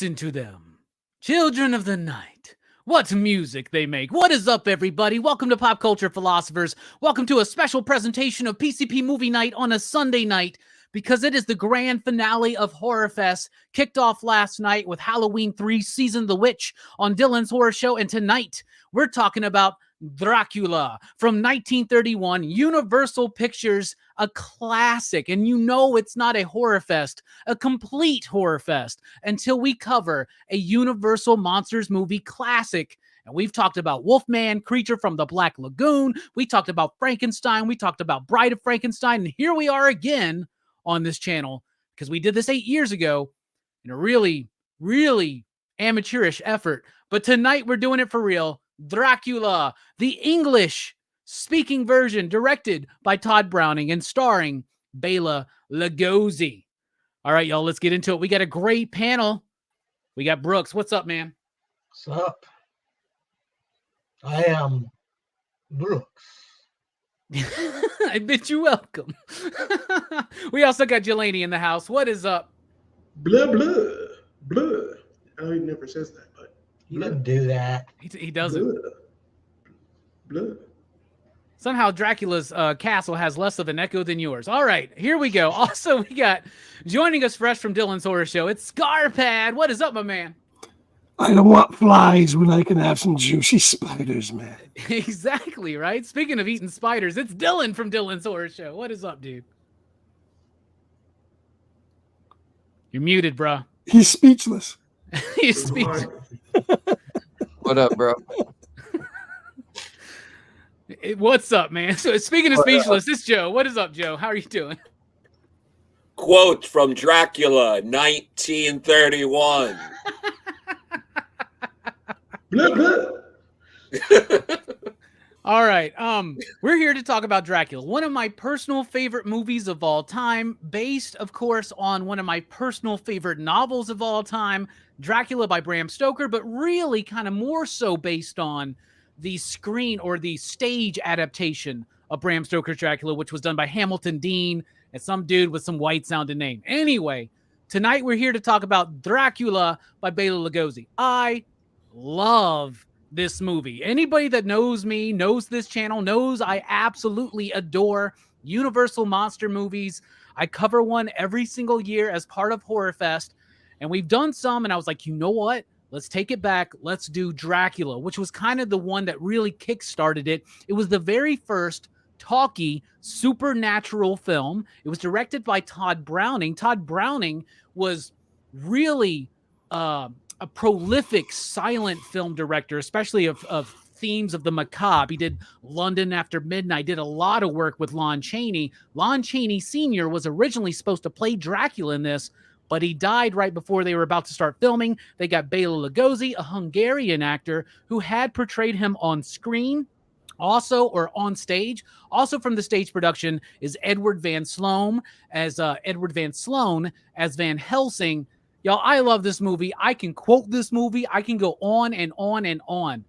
Listen to them. Children of the night. What music they make. What is up, everybody? Welcome to Pop Culture Philosophers. Welcome to a special presentation of PCP Movie Night on a Sunday night, because it is the grand finale of Horrorfest, kicked off last night with Halloween 3 Season of the Witch on Dylan's Horror Show. And tonight, we're talking about Dracula from 1931, Universal Pictures, a classic. And you know it's not a horror fest, a complete horror fest, until we cover a Universal Monsters movie classic. And we've talked about Wolfman, Creature from the Black Lagoon. We talked about Frankenstein. We talked about Bride of Frankenstein. And here we are again on this channel, because we did this 8 years ago in a really, really amateurish effort. But tonight we're doing it for real. Dracula, the English-speaking version, directed by Tod Browning and starring Bela Lugosi. All right, y'all, let's get into it. We got a great panel. We got Brooks. What's up, man? What's up? I am Brooks. I bid you welcome. We also got Jelani in the house. What is up? Blah, blah, blah. I know he never says that, but You didn't do that. He doesn't. Blah, blah. Somehow Dracula's castle has less of an echo than yours. All right, here we go. Also, we got joining us fresh from Dylan's Horror Show. It's Scarpad. What is up, my man? I don't want flies when I can have some juicy spiders, man. Exactly, right? Speaking of eating spiders, it's Dylan from Dylan's Horror Show. What is up, dude? You're muted, bro. He's speechless. He's speechless. What up, bro? What's up, man? So speaking of speechless, it's Joe. What is up, Joe? How are you doing? Quote from Dracula, 1931. Blah, blah. All right. We're here to talk about Dracula, one of my personal favorite movies of all time, based, of course, on one of my personal favorite novels of all time, Dracula by Bram Stoker, but really kind of more so based on the screen or the stage adaptation of Bram Stoker's Dracula, which was done by Hamilton Dean and some dude with some white sounding name. Anyway, tonight we're here to talk about Dracula by Bela Lugosi. I love this movie. Anybody that knows me, knows this channel, knows I absolutely adore Universal monster movies. I cover one every single year as part of Horrorfest, and we've done some, and I was like, you know what? Let's take it back. Let's do Dracula, which was kind of the one that really kickstarted it. It was the very first talkie supernatural film. It was directed by Tod Browning. Tod Browning was really a prolific silent film director, especially of themes of the macabre. He did London After Midnight, did a lot of work with Lon Chaney. Lon Chaney Sr. was originally supposed to play Dracula in this, but he died right before they were about to start filming. They got Bela Lugosi, a Hungarian actor who had portrayed him on screen, also, or on stage. Also from the stage production is Edward Van Sloan as Van Helsing. Y'all, I love this movie. I can quote this movie. I can go on and on and on.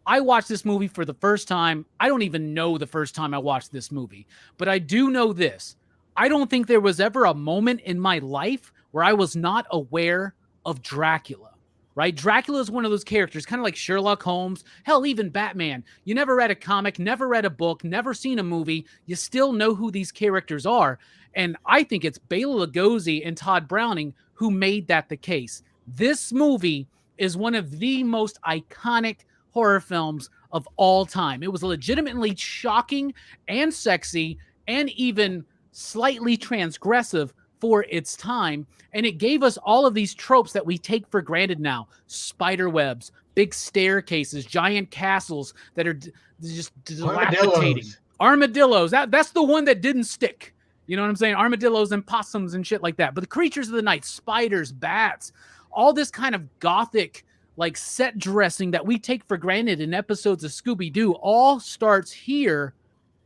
I watched this movie for the first time. I don't even know the first time I watched this movie, but I do know this. I don't think there was ever a moment in my life where I was not aware of Dracula, right? Dracula is one of those characters, kind of like Sherlock Holmes, hell, even Batman. You never read a comic, never read a book, never seen a movie. You still know who these characters are. And I think it's Bela Lugosi and Tod Browning who made that the case. This movie is one of the most iconic horror films of all time. It was legitimately shocking and sexy and even slightly transgressive for its time. And it gave us all of these tropes that we take for granted now. Spider webs, big staircases, giant castles that are just dilapidating. Armadillos. That's the one that didn't stick. You know what I'm saying? Armadillos and possums and shit like that. But the creatures of the night, spiders, bats, all this kind of gothic, like set dressing that we take for granted in episodes of Scooby-Doo all starts here.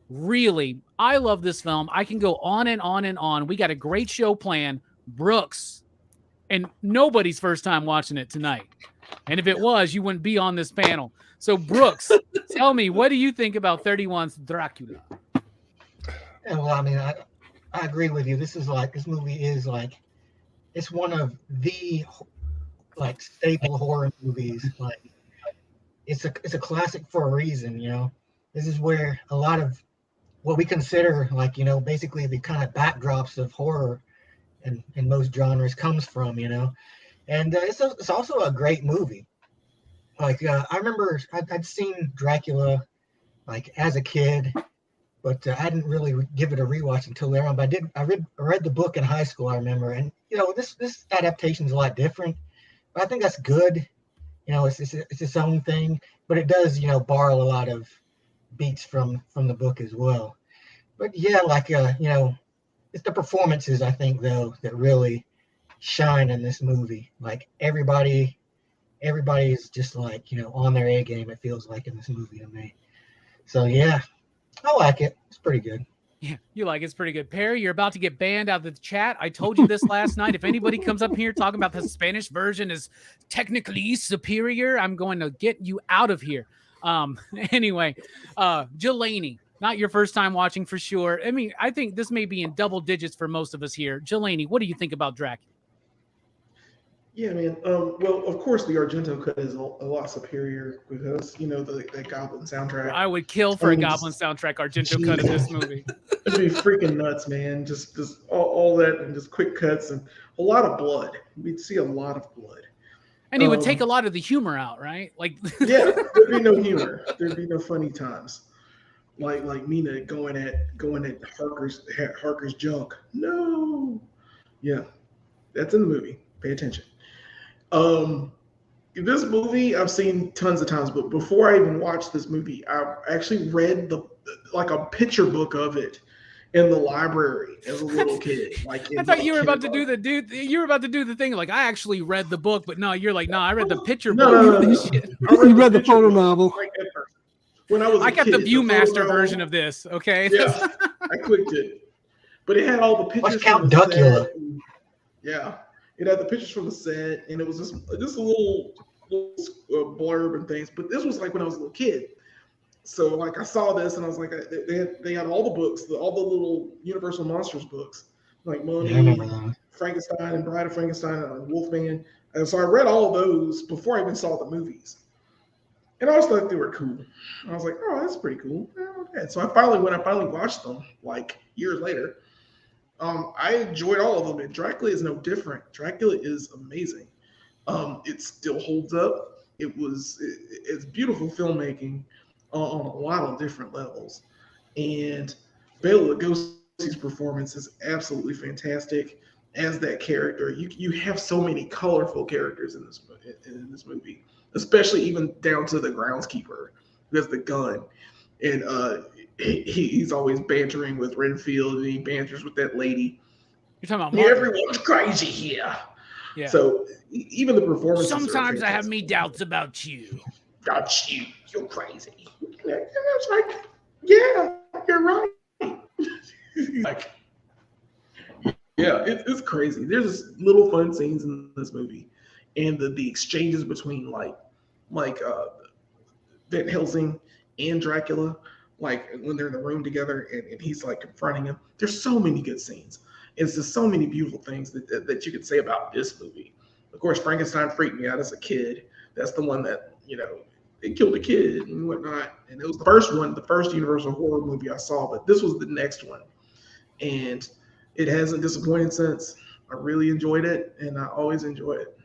Really, I love this film. I can go on and on and on. We got a great show planned. Brooks, and nobody's first time watching it tonight. And if it was, you wouldn't be on this panel. So Brooks, tell me, what do you think about 31's Dracula? Yeah, well, I mean, I agree with you. This movie is like, it's one of the like staple horror movies. Like it's a classic for a reason, you know. This is where a lot of what we consider like, you know, basically the kind of backdrops of horror in most genres comes from, you know. And it's also a great movie. Like I remember I'd seen Dracula like as a kid, but I didn't really give it a rewatch until later on. But I read the book in high school, I remember, and you know this adaptation is a lot different. But I think that's good. You know, it's its own thing, but it does, you know, borrow a lot of beats from the book as well. But yeah, like you know, it's the performances I think though that really shine in this movie. Like everybody is just like, you know, on their A game. It feels like in this movie to me. So yeah, I like it. It's pretty good. Yeah, you like it's pretty good. Perry, you're about to get banned out of the chat. I told you this last night. If anybody comes up here talking about the Spanish version is technically superior, I'm going to get you out of here. Anyway, Jelani, not your first time watching for sure. I mean, I think this may be in double digits for most of us here. Jelani, what do you think about Dracula? Yeah, man. Well, of course, the Argento cut is a lot superior because, you know, that Goblin soundtrack. I would kill for a Goblin soundtrack Argento cut in this movie. It'd be freaking nuts, man. Just all that and just quick cuts and a lot of blood. We'd see a lot of blood. And he would take a lot of the humor out, right? Like, yeah, there'd be no humor. There'd be no funny times. Like Mina going at Harker's junk. No. Yeah, that's in the movie. Pay attention. This movie I've seen tons of times, but before I even watched this movie, I actually read a picture book of it in the library as a little kid. Like I thought you were about to do the thing. Like I actually read the book, but no, you're like, no, I read the picture book. No. You read the photo novel. When I was I got the Viewmaster version of this. Okay. Yeah, I clicked it, but it had all the pictures. Let's count Dracula. Yeah. It had the pictures from the set, and it was just a little blurb and things. But this was like when I was a little kid. So like I saw this, and I was like, they had all the books, all the little Universal Monsters books, like Mummy, Frankenstein, and Bride of Frankenstein, and Wolfman. And so I read all of those before I even saw the movies. And I always thought they were cool. I was like, oh, that's pretty cool. Okay. So when I finally watched them, like years later, I enjoyed all of them, and Dracula is no different. Dracula is amazing. It still holds up. It's beautiful filmmaking on a lot of different levels, and Bela Lugosi's performance is absolutely fantastic as that character. You have so many colorful characters in this movie, especially even down to the groundskeeper who has the gun, and he's always bantering with Renfield, and he banters with that lady. You're talking about Martin. Everyone's crazy here. Yeah. So even the performances. Sometimes I have me doubts about you. About you. You're crazy. And I was like, yeah, you're right. Like, yeah, it's crazy. There's just little fun scenes in this movie, and the exchanges between like Van Helsing and Dracula, like when they're in the room together and he's like confronting him. There's so many good scenes. It's just so many beautiful things that you could say about this movie. Of course, Frankenstein freaked me out as a kid. That's the one that, you know, it killed a kid and whatnot. And it was the first Universal horror movie I saw, but this was the next one. And it hasn't disappointed since. I really enjoyed it, and I always enjoy it.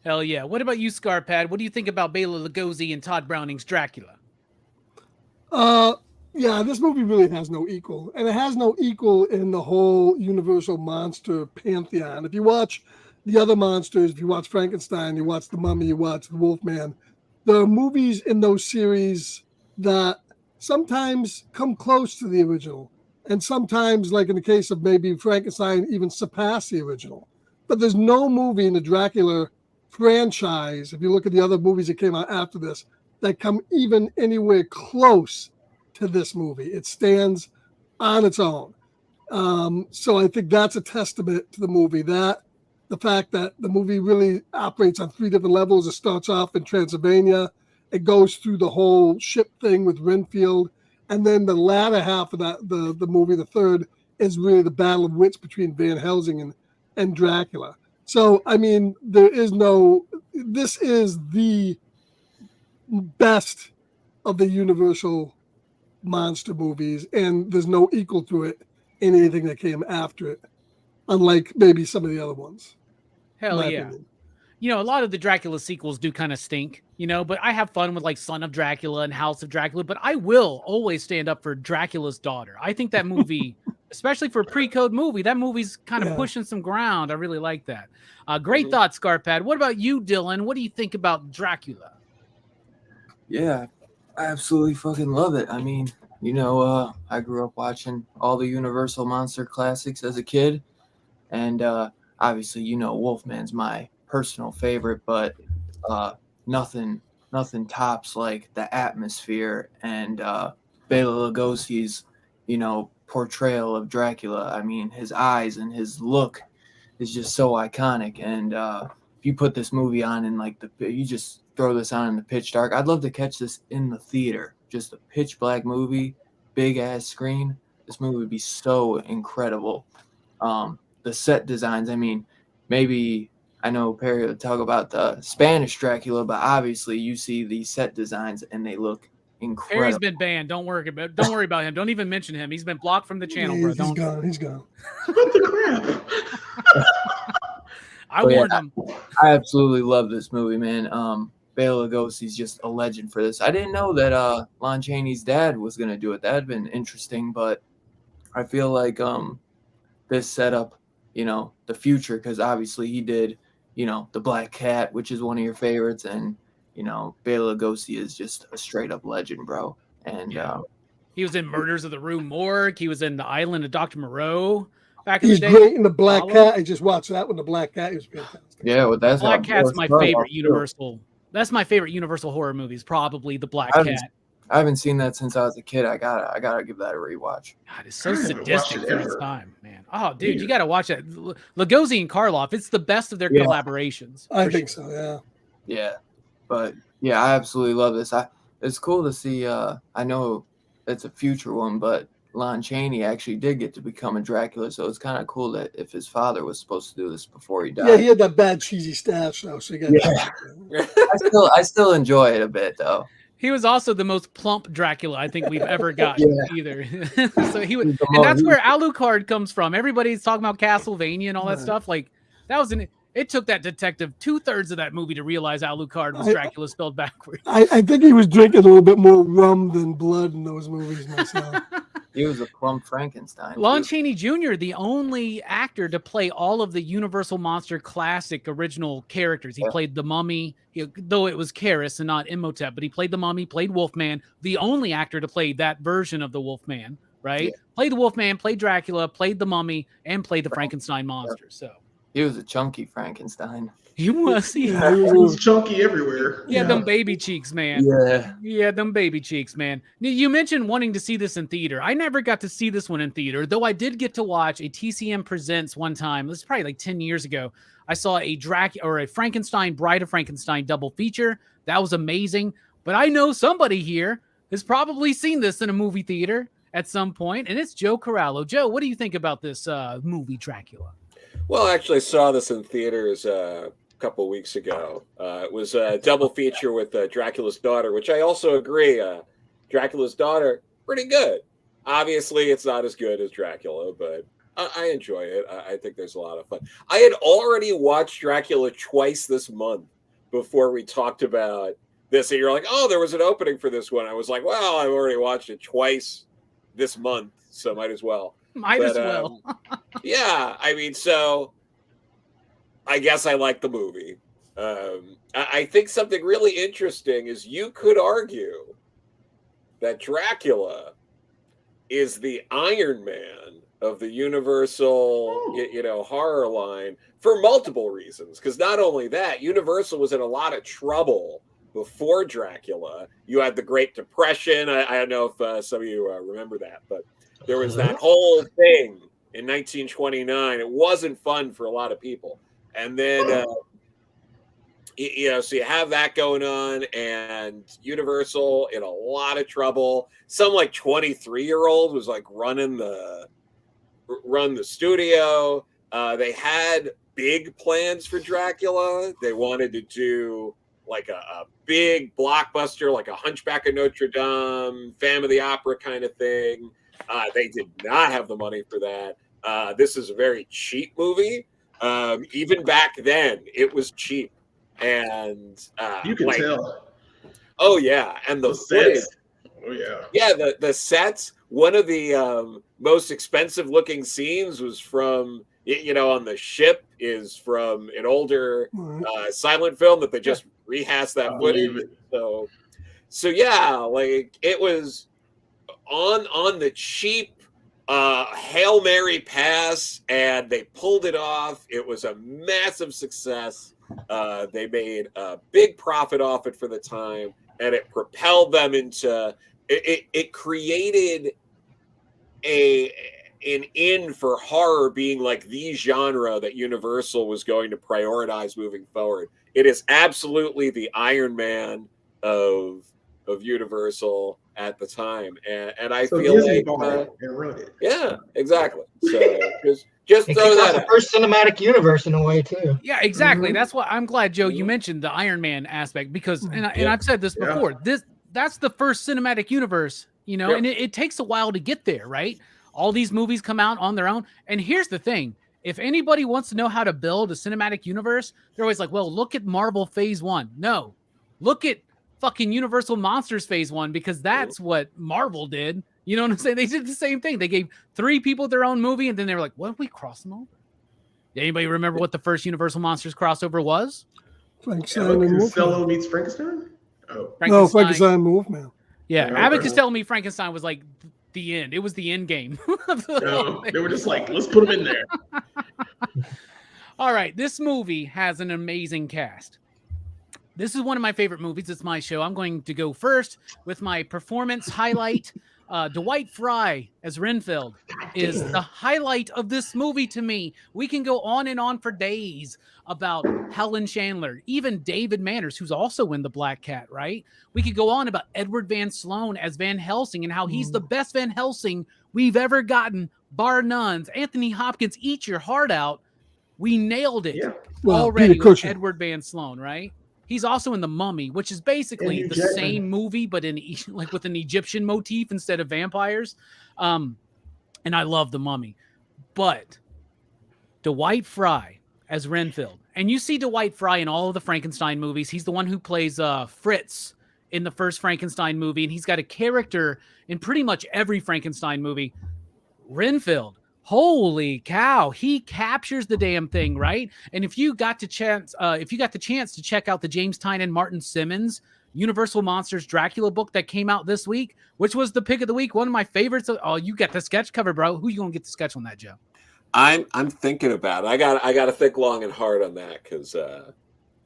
Hell yeah. What about you, Scarpad? What do you think about Bela Lugosi and Tod Browning's Dracula? Yeah, this movie really has no equal, and it has no equal in the whole Universal monster pantheon. If you watch the other monsters, if you watch Frankenstein, you watch The Mummy, you watch The Wolfman, there are movies in those series that sometimes come close to the original, and sometimes, like in the case of maybe Frankenstein, even surpass the original. But there's no movie in the Dracula franchise, if you look at the other movies that came out after this, that come even anywhere close to this movie. It stands on its own. So I think that's a testament to the movie, that the fact that the movie really operates on three different levels. It starts off in Transylvania. It goes through the whole ship thing with Renfield. And then the latter half of that, the movie, the third, is really the battle of wits between Van Helsing and Dracula. So, I mean, this is the best of the Universal monster movies, and there's no equal to it in anything that came after it, unlike maybe some of the other ones. Hell my yeah. opinion. You know, a lot of the Dracula sequels do kind of stink, you know, but I have fun with like Son of Dracula and House of Dracula, but I will always stand up for Dracula's Daughter. I think that movie, especially for a pre-code movie, that movie's kind of pushing some ground. I really like that. Great thoughts, Scarpad. What about you, Dylan? What do you think about Dracula? Yeah, I absolutely fucking love it. I mean, you know, I grew up watching all the Universal monster classics as a kid, and obviously, you know, Wolfman's my personal favorite, but nothing tops like the atmosphere and Bela Lugosi's, you know, portrayal of Dracula. I mean, his eyes and his look is just so iconic. And if you put this movie on in like you just throw this on in the pitch dark, I'd love to catch this in the theater. Just a pitch black movie, big ass screen. This movie would be so incredible. The set designs, I mean, maybe I know Perry would talk about the Spanish Dracula, but obviously you see these set designs and they look incredible. Perry's been banned. Don't worry about him. Don't even mention him. He's been blocked from the channel, bro. He's gone. What the crap? I warned him. I absolutely love this movie, man. Bela Lugosi's just a legend for this. I didn't know that Lon Chaney's dad was gonna do it. That'd been interesting, but I feel like this set up, you know, the future, because obviously he did, you know, The Black Cat, which is one of your favorites, and you know, Bela Lugosi is just a straight up legend, bro. And he was in Murders of the Rue Morgue. He was in The Island of Dr. Moreau back in He's the day. great in The Black Cat. I just watched that one. The Black Cat was fantastic. Yeah, well, that's Black Cat's my favorite Universal. That's my favorite Universal horror movies, probably The Black Cat. I haven't seen that since I was a kid. I gotta give that a rewatch. God, it's so sadistic for its time, man. Oh, dude, you gotta watch that. Lugosi and Karloff, it's the best of their collaborations. I think so, yeah. Yeah. But yeah, I absolutely love this. It's cool to see I know it's a future one, but Lon Chaney actually did get to become a Dracula, so it's kind of cool that if his father was supposed to do this before he died. Yeah, he had that bad cheesy stash though, so you got I still enjoy it a bit though. He was also the most plump Dracula I think we've ever gotten either. So he was, and that's where Alucard comes from. Everybody's talking about Castlevania and all that stuff. Like that was it took that detective 2/3 of that movie to realize Alucard was Dracula spelled backwards. I think he was drinking a little bit more rum than blood in those movies myself. He was a plump Frankenstein. Lon Chaney Jr., the only actor to play all of the Universal Monster classic original characters. He played the Mummy, though it was Karras and not Imhotep, but he played the Mummy, played Wolfman, the only actor to play that version of the Wolfman, right? Yeah. Played the Wolfman, played Dracula, played the Mummy, and played the Frankenstein monster. So he was a chunky Frankenstein. He was. He was chunky everywhere. Yeah, them baby cheeks, man. Yeah, them baby cheeks, man. You mentioned wanting to see this in theater. I never got to see this one in theater, though I did get to watch a TCM Presents one time. This is probably like 10 years ago. I saw a Frankenstein, Bride of Frankenstein double feature. That was amazing. But I know somebody here has probably seen this in a movie theater at some point, and it's Joe Corallo. Joe, what do you think about this movie, Dracula? Well, actually, I saw this in theaters a couple of weeks ago. It was a double feature with Dracula's Daughter, which I also agree. Dracula's Daughter, pretty good. Obviously, it's not as good as Dracula, but I enjoy it. I think there's a lot of fun. I had already watched Dracula twice this month before we talked about this. And you're like, oh, there was an opening for this one. I was like, well, I've already watched it twice this month, so might as well. Might as well. Yeah, I mean, so I guess I like the movie. I think something really interesting is you could argue that Dracula is the Iron Man of the Universal, horror line for multiple reasons. Because not only that, Universal was in a lot of trouble before Dracula. You had the Great Depression. I don't know if some of you remember that, but there was that whole thing in 1929. It wasn't fun for a lot of people. And then, so you have that going on, and Universal in a lot of trouble. Some like 23-year-old was like run the studio. They had big plans for Dracula. They wanted to do like a big blockbuster, like a Hunchback of Notre Dame, Phantom of the Opera kind of thing. They did not have the money for that. This is a very cheap movie. Even back then, it was cheap, and You can tell. Oh yeah, and the footage. Sets. Oh yeah. Yeah, the sets. One of the most expensive looking scenes was from, on the ship, is from an older silent film that they just rehashed that footage. So yeah, like it was on the cheap Hail Mary pass, and they pulled it off. It was a massive success. They made a big profit off it for the time, and it propelled them into it created an in for horror being like the genre that Universal was going to prioritize moving forward. It is absolutely the Iron Man of Universal at the time, and I feel Disney like bought it and wrote it. yeah, exactly. So just It throw kicked off that the out. first cinematic universe in a way too. Yeah, exactly. That's why I'm glad, Joe, you mentioned the Iron Man aspect, because, and I've said this before, that's the first cinematic universe, and it takes a while to get there, right? All these movies come out on their own. And here's the thing. If anybody wants to know how to build a cinematic universe, they're always like, well, look at Marvel Phase 1. No, look at fucking Universal Monsters Phase 1, because that's what Marvel did. You know what I'm saying? They did the same thing. They gave 3 people their own movie, and then they were like, what if we cross them over? Anybody remember what the first Universal Monsters crossover was? Frankenstein and Costello Wolfman. meets Frankenstein? Oh. No, Frankenstein and Wolfman. Yeah, Yeah, Abbott okay. Costello meet Frankenstein was like the end. It was the end game. No, they were just like, let's put them in there. All right, this movie has an amazing cast. This is one of my favorite movies. It's my show. I'm going to go first with my performance highlight. Dwight Frye as Renfield is the highlight of this movie to me. We can go on and on for days about Helen Chandler, even David Manners, who's also in The Black Cat, right? We could go on about Edward Van Sloan as Van Helsing and how he's the best Van Helsing we've ever gotten, bar none. Anthony Hopkins, eat your heart out. We nailed it already with Edward Van Sloan, right? He's also in The Mummy, which is basically the same movie, but in like with an Egyptian motif instead of vampires. And I love The Mummy. But Dwight Frye as Renfield. And you see Dwight Frye in all of the Frankenstein movies. He's the one who plays Fritz in the first Frankenstein movie. And he's got a character in pretty much every Frankenstein movie. Renfield. Holy cow, he captures the damn thing, right? And if you got the chance to check out the James Tynion, Martin Simmons Universal Monsters Dracula book that came out this week, which was the pick of the week, one of my favorites. Oh, you got the sketch cover, bro. Who you gonna get the sketch on that, Joe? I'm thinking about it. I got to think long and hard on that, because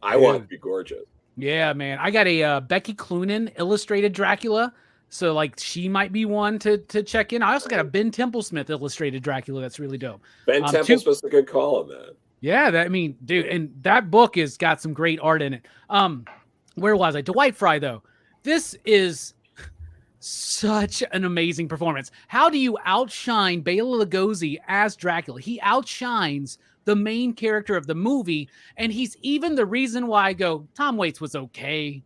I want it to be gorgeous. Yeah, man. I got a Becky Cloonan illustrated Dracula. So, like, she might be one to check in. I also got a Ben Templesmith illustrated Dracula that's really dope. Ben Templesmith's a good call on that. Yeah, dude, and that book has got some great art in it. Where was I? Dwight Frye, though. This is such an amazing performance. How do you outshine Bela Lugosi as Dracula? He outshines the main character of the movie, and he's even the reason why I go, Tom Waits was okay.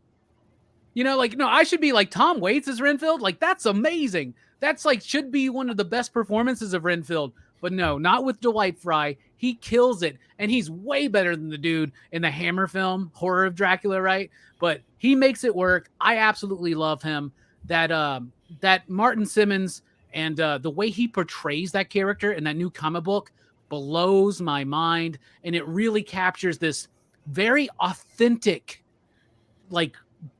No, I should be like Tom Waits as Renfield. Like, that's amazing. That's should be one of the best performances of Renfield. But no, not with Dwight Frye. He kills it. And he's way better than the dude in the Hammer film, Horror of Dracula, right? But he makes it work. I absolutely love him. That Martin Simmons and the way he portrays that character in that new comic book blows my mind. And it really captures this very authentic,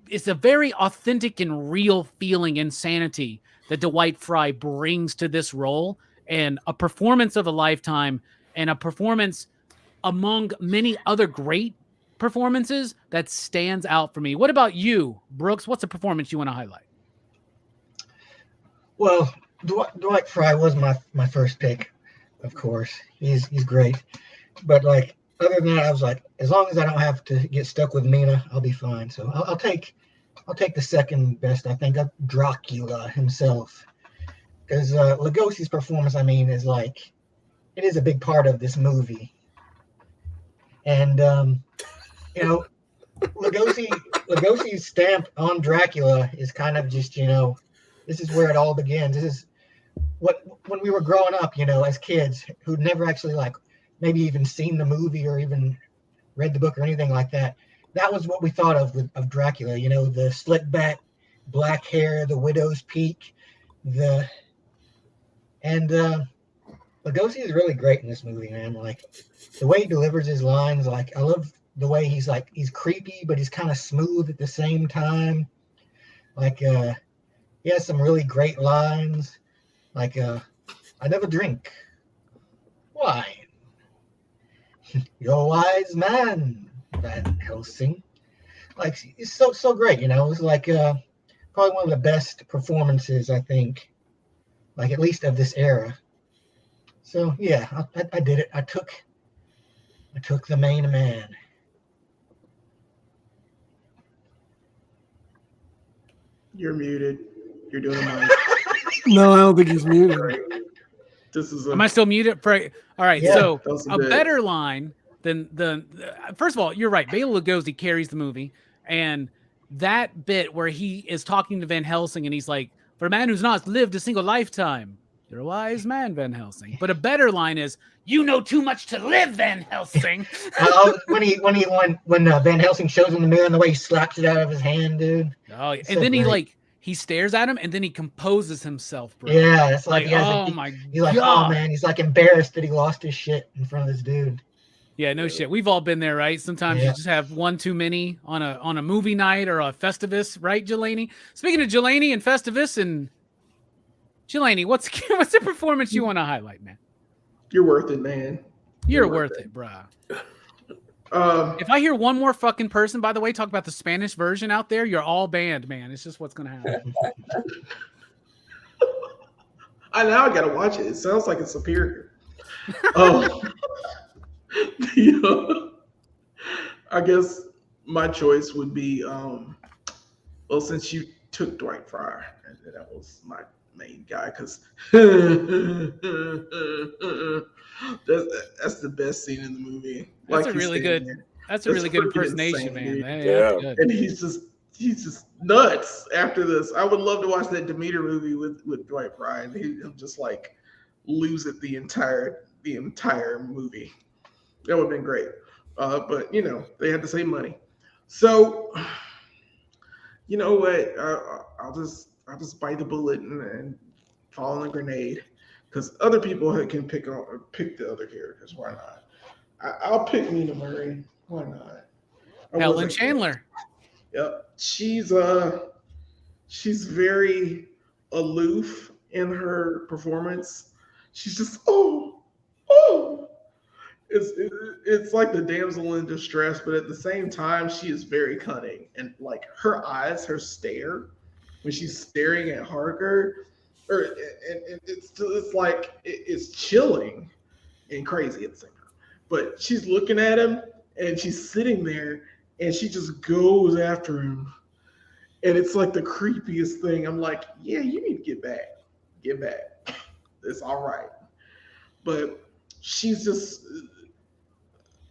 it's a very authentic and real feeling insanity that Dwight Frye brings to this role, and a performance of a lifetime, and a performance among many other great performances that stands out for me. What about you, Brooks? What's a performance you want to highlight? Well, Dwight Frye was my first pick, of course. He's great. But other than that, I was like, as long as I don't have to get stuck with Mina, I'll be fine. So I'll take the second best, I think, of Dracula himself. Because Lugosi's performance, is it is a big part of this movie. And you know, Lugosi's stamp on Dracula is kind of just, this is where it all begins. This is when we were growing up, as kids who'd never actually like maybe even seen the movie or even read the book or anything like that. That was what we thought of Dracula, the slick back black hair, the widow's peak, and Lugosi is really great in this movie, man. Like the way he delivers his lines, like I love the way he's creepy, but he's kind of smooth at the same time. Like he has some really great lines. Like I never drink wine. You're a wise man, Van Helsing. Like it's so great, It's like probably one of the best performances, I think, like at least of this era. So yeah, I did it. I took the main man. You're muted. You're doing it. No, I don't think he's muted. This is. Am I still muted? All right. Yeah, So a good. better line than first of all, you're right. Bela Lugosi carries the movie, and that bit where he is talking to Van Helsing and he's like, "For a man who's not lived a single lifetime, you're a wise man, Van Helsing." But a better line is, "You know too much to live, Van Helsing." when Van Helsing shows him the mirror and the way he slaps it out of his hand, dude. Oh, It's and so then great. he stares at him and then he composes himself, bro. Yeah, it's Like, like, oh my he's like, God. oh man, he's like embarrassed that he lost his shit in front of this dude. Yeah, no shit. We've all been there, right? Sometimes you just have one too many on a movie night or a Festivus, right, Jelani? Speaking of Jelani and Festivus, and Jelani, what's the performance you want to highlight, man? You're worth it, man. You're worth it, bruh. If I hear one more fucking person, by the way, talk about the Spanish version out there, you're all banned, man. It's just what's gonna happen. I gotta watch it. It sounds like it's superior. I guess my choice would be well, since you took Dwight Fryer, and that was my main guy, because that's the best scene in the movie. That's Like a really good. That's a really good freaking impersonation, insane, man. dude. That's good. And he's just nuts after this. I would love to watch that Demeter movie with Dwight Frye, and he'll just like lose it the entire movie. That would have been great. But they had to save money. So you know what? I'll just bite the bullet and fall on the grenade, because other people can pick the other characters. Why not? I'll pick Nina Murray. Why not? Helen Chandler. Yep. She's very aloof in her performance. She's just it's like the damsel in distress, but at the same time she is very cunning, and like her eyes, her stare when she's staring at Harker, it's like it's chilling and crazy at the same time. But she's looking at him and she's sitting there and she just goes after him. And it's like the creepiest thing. I'm like, yeah, you need to get back. Get back. It's all right. But she's just,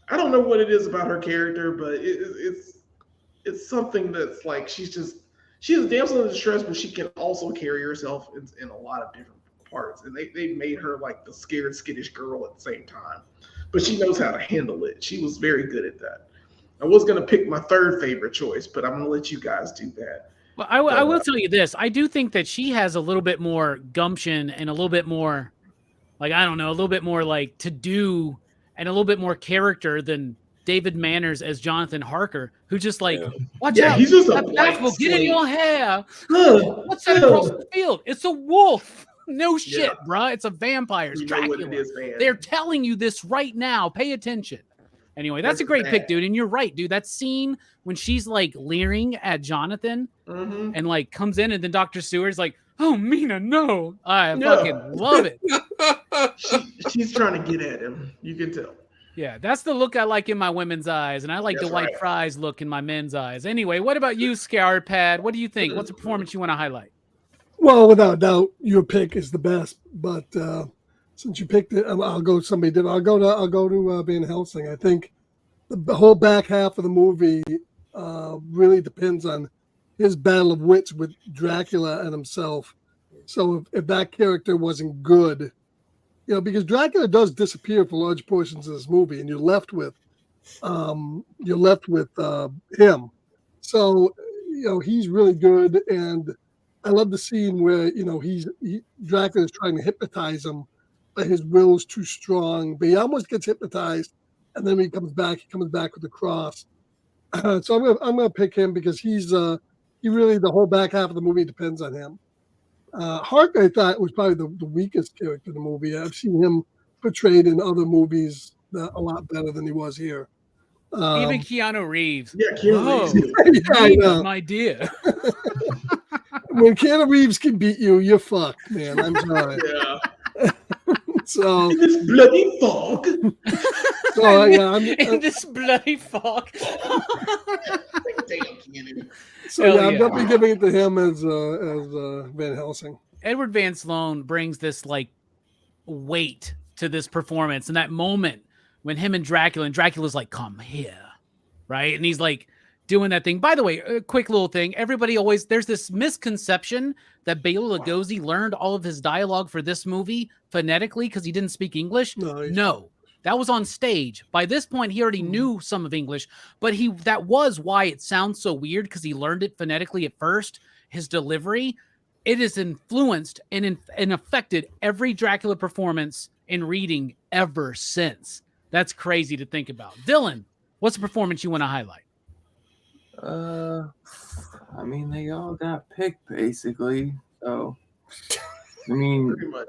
I don't know what it is about her character, but it's something that's like, she's a damsel in distress, but she can also carry herself in a lot of different parts. And they made her like the scared, skittish girl at the same time. But she knows how to handle it. She was very good at that. I was going to pick my third favorite choice, but I'm going to let you guys do that. Well, I will tell you this. I do think that she has a little bit more gumption and a little bit more, like, I don't know, a little bit more like to do and a little bit more character than David Manners as Jonathan Harker, who just like, watch out. He's just that bat will get in your hair. What's that across the field? It's a wolf. No shit, bruh. It's a vampire. It's Dracula. They're telling you this right now. Pay attention. Anyway, that's a great pick, dude. And you're right, dude. That scene when she's like leering at Jonathan and like comes in, and then Dr. Seward's like, "Oh, Mina, no." I fucking love it. She's trying to get at him. You can tell. Yeah, that's the look I like in my women's eyes, and I like the White Fries look in my men's eyes. Anyway, what about you, Scarpad? What do you think? What's a performance you want to highlight? Well, without doubt, your pick is the best. But since you picked it, I'll go somebody different. I'll go to Van Helsing. I think the whole back half of the movie really depends on his battle of wits with Dracula and himself. So if that character wasn't good, because Dracula does disappear for large portions of this movie, and you're left with him. So he's really good, and I love the scene where Dracula is trying to hypnotize him, but his will's too strong. But he almost gets hypnotized, and then when he comes back with the cross. So I'm gonna pick him because he really, the whole back half of the movie depends on him. Hart, I thought, was probably the weakest character in the movie. I've seen him portrayed in other movies a lot better than he was here. Even Keanu Reeves. Yeah, Keanu Reeves. I know. My dear. When Keanu Reeves can beat you, you're fucked, man. I'm sorry. Yeah. So In this bloody fog. In this bloody fog. Damn, Keanu. I'm definitely giving it to him as Van Helsing. Edward Van Sloan brings this like weight to this performance, and that moment when him and Dracula's like, "Come here," right? And he's like doing that thing. By the way, a quick little thing. Everybody there's this misconception that Bela Lugosi learned all of his dialogue for this movie phonetically because he didn't speak English. No. That was on stage. By this point, he already knew some of English, but that was why it sounds so weird, because he learned it phonetically at first. His delivery, it has influenced and affected every Dracula performance in reading ever since. That's crazy to think about. Dylan, what's the performance you want to highlight? I mean, they all got picked basically. So, I mean, Pretty much.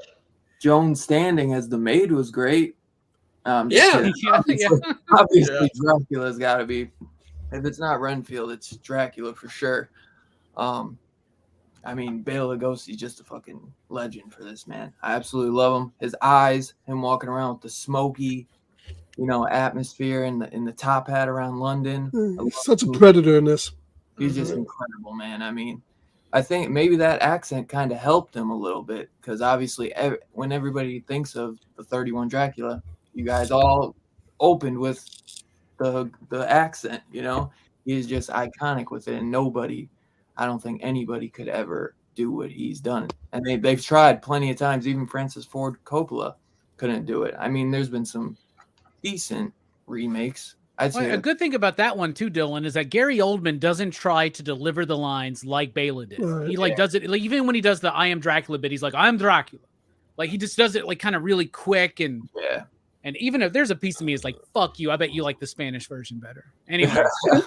Joan standing as the maid was great. Yeah. Obviously, Dracula's got to be. If it's not Renfield, it's Dracula for sure. I mean, Bela Lugosi's just a fucking legend for this, man. I absolutely love him. His eyes, him walking around with the smoky, atmosphere in the top hat around London. He's such a predator in this. He's just incredible, man. I mean, I think maybe that accent kind of helped him a little bit, because obviously when everybody thinks of the 31 Dracula, you guys all opened with the accent, He's just iconic with it, and I don't think anybody could ever do what he's done. And they've tried plenty of times. Even Francis Ford Coppola couldn't do it. I mean, there's been some decent remakes. I'd say a good thing about that one too, Dylan, is that Gary Oldman doesn't try to deliver the lines like Bela did. Right. He does it even when he does the "I am Dracula" bit. He's like, "I'm Dracula," like he just does it like kind of really quick and yeah. And even if there's a piece of me is like, "Fuck you," I bet you like the Spanish version better. Anyway,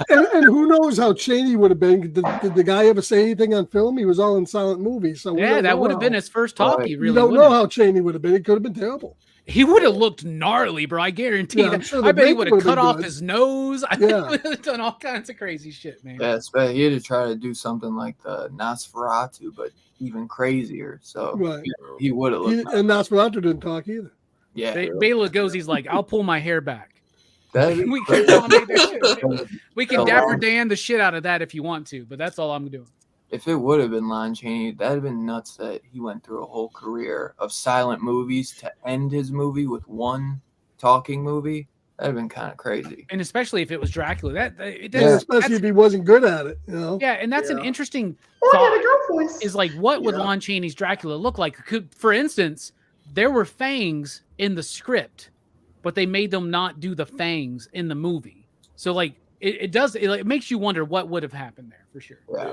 and who knows how Chaney would have been? Did the guy ever say anything on film? He was all in silent movies, so yeah, that would have been his first talk. He really don't know how Chaney would have been. It could have been terrible. He would have looked gnarly, bro. I guarantee that. Sure I bet he would have cut off his nose. I bet he would have done all kinds of crazy shit, man. Yeah, he had to try to do something like the Nosferatu, but even crazier. So he would have looked. And Nosferatu didn't talk either. Yeah, Bela Lugosi's like, "I'll pull my hair back." We can Dapper Dan the shit out of that if you want to, but that's all I'm doing. If it would have been Lon Chaney, that'd have been nuts that he went through a whole career of silent movies to end his movie with one talking movie. That'd have been kind of crazy. And especially if it was Dracula. Especially if he wasn't good at it, Yeah, and that's an interesting thought. Is like, what would Lon Chaney's Dracula look like? For instance, there were fangs in the script, but they made them not do the fangs in the movie. So like it makes you wonder what would have happened there for sure. Yeah.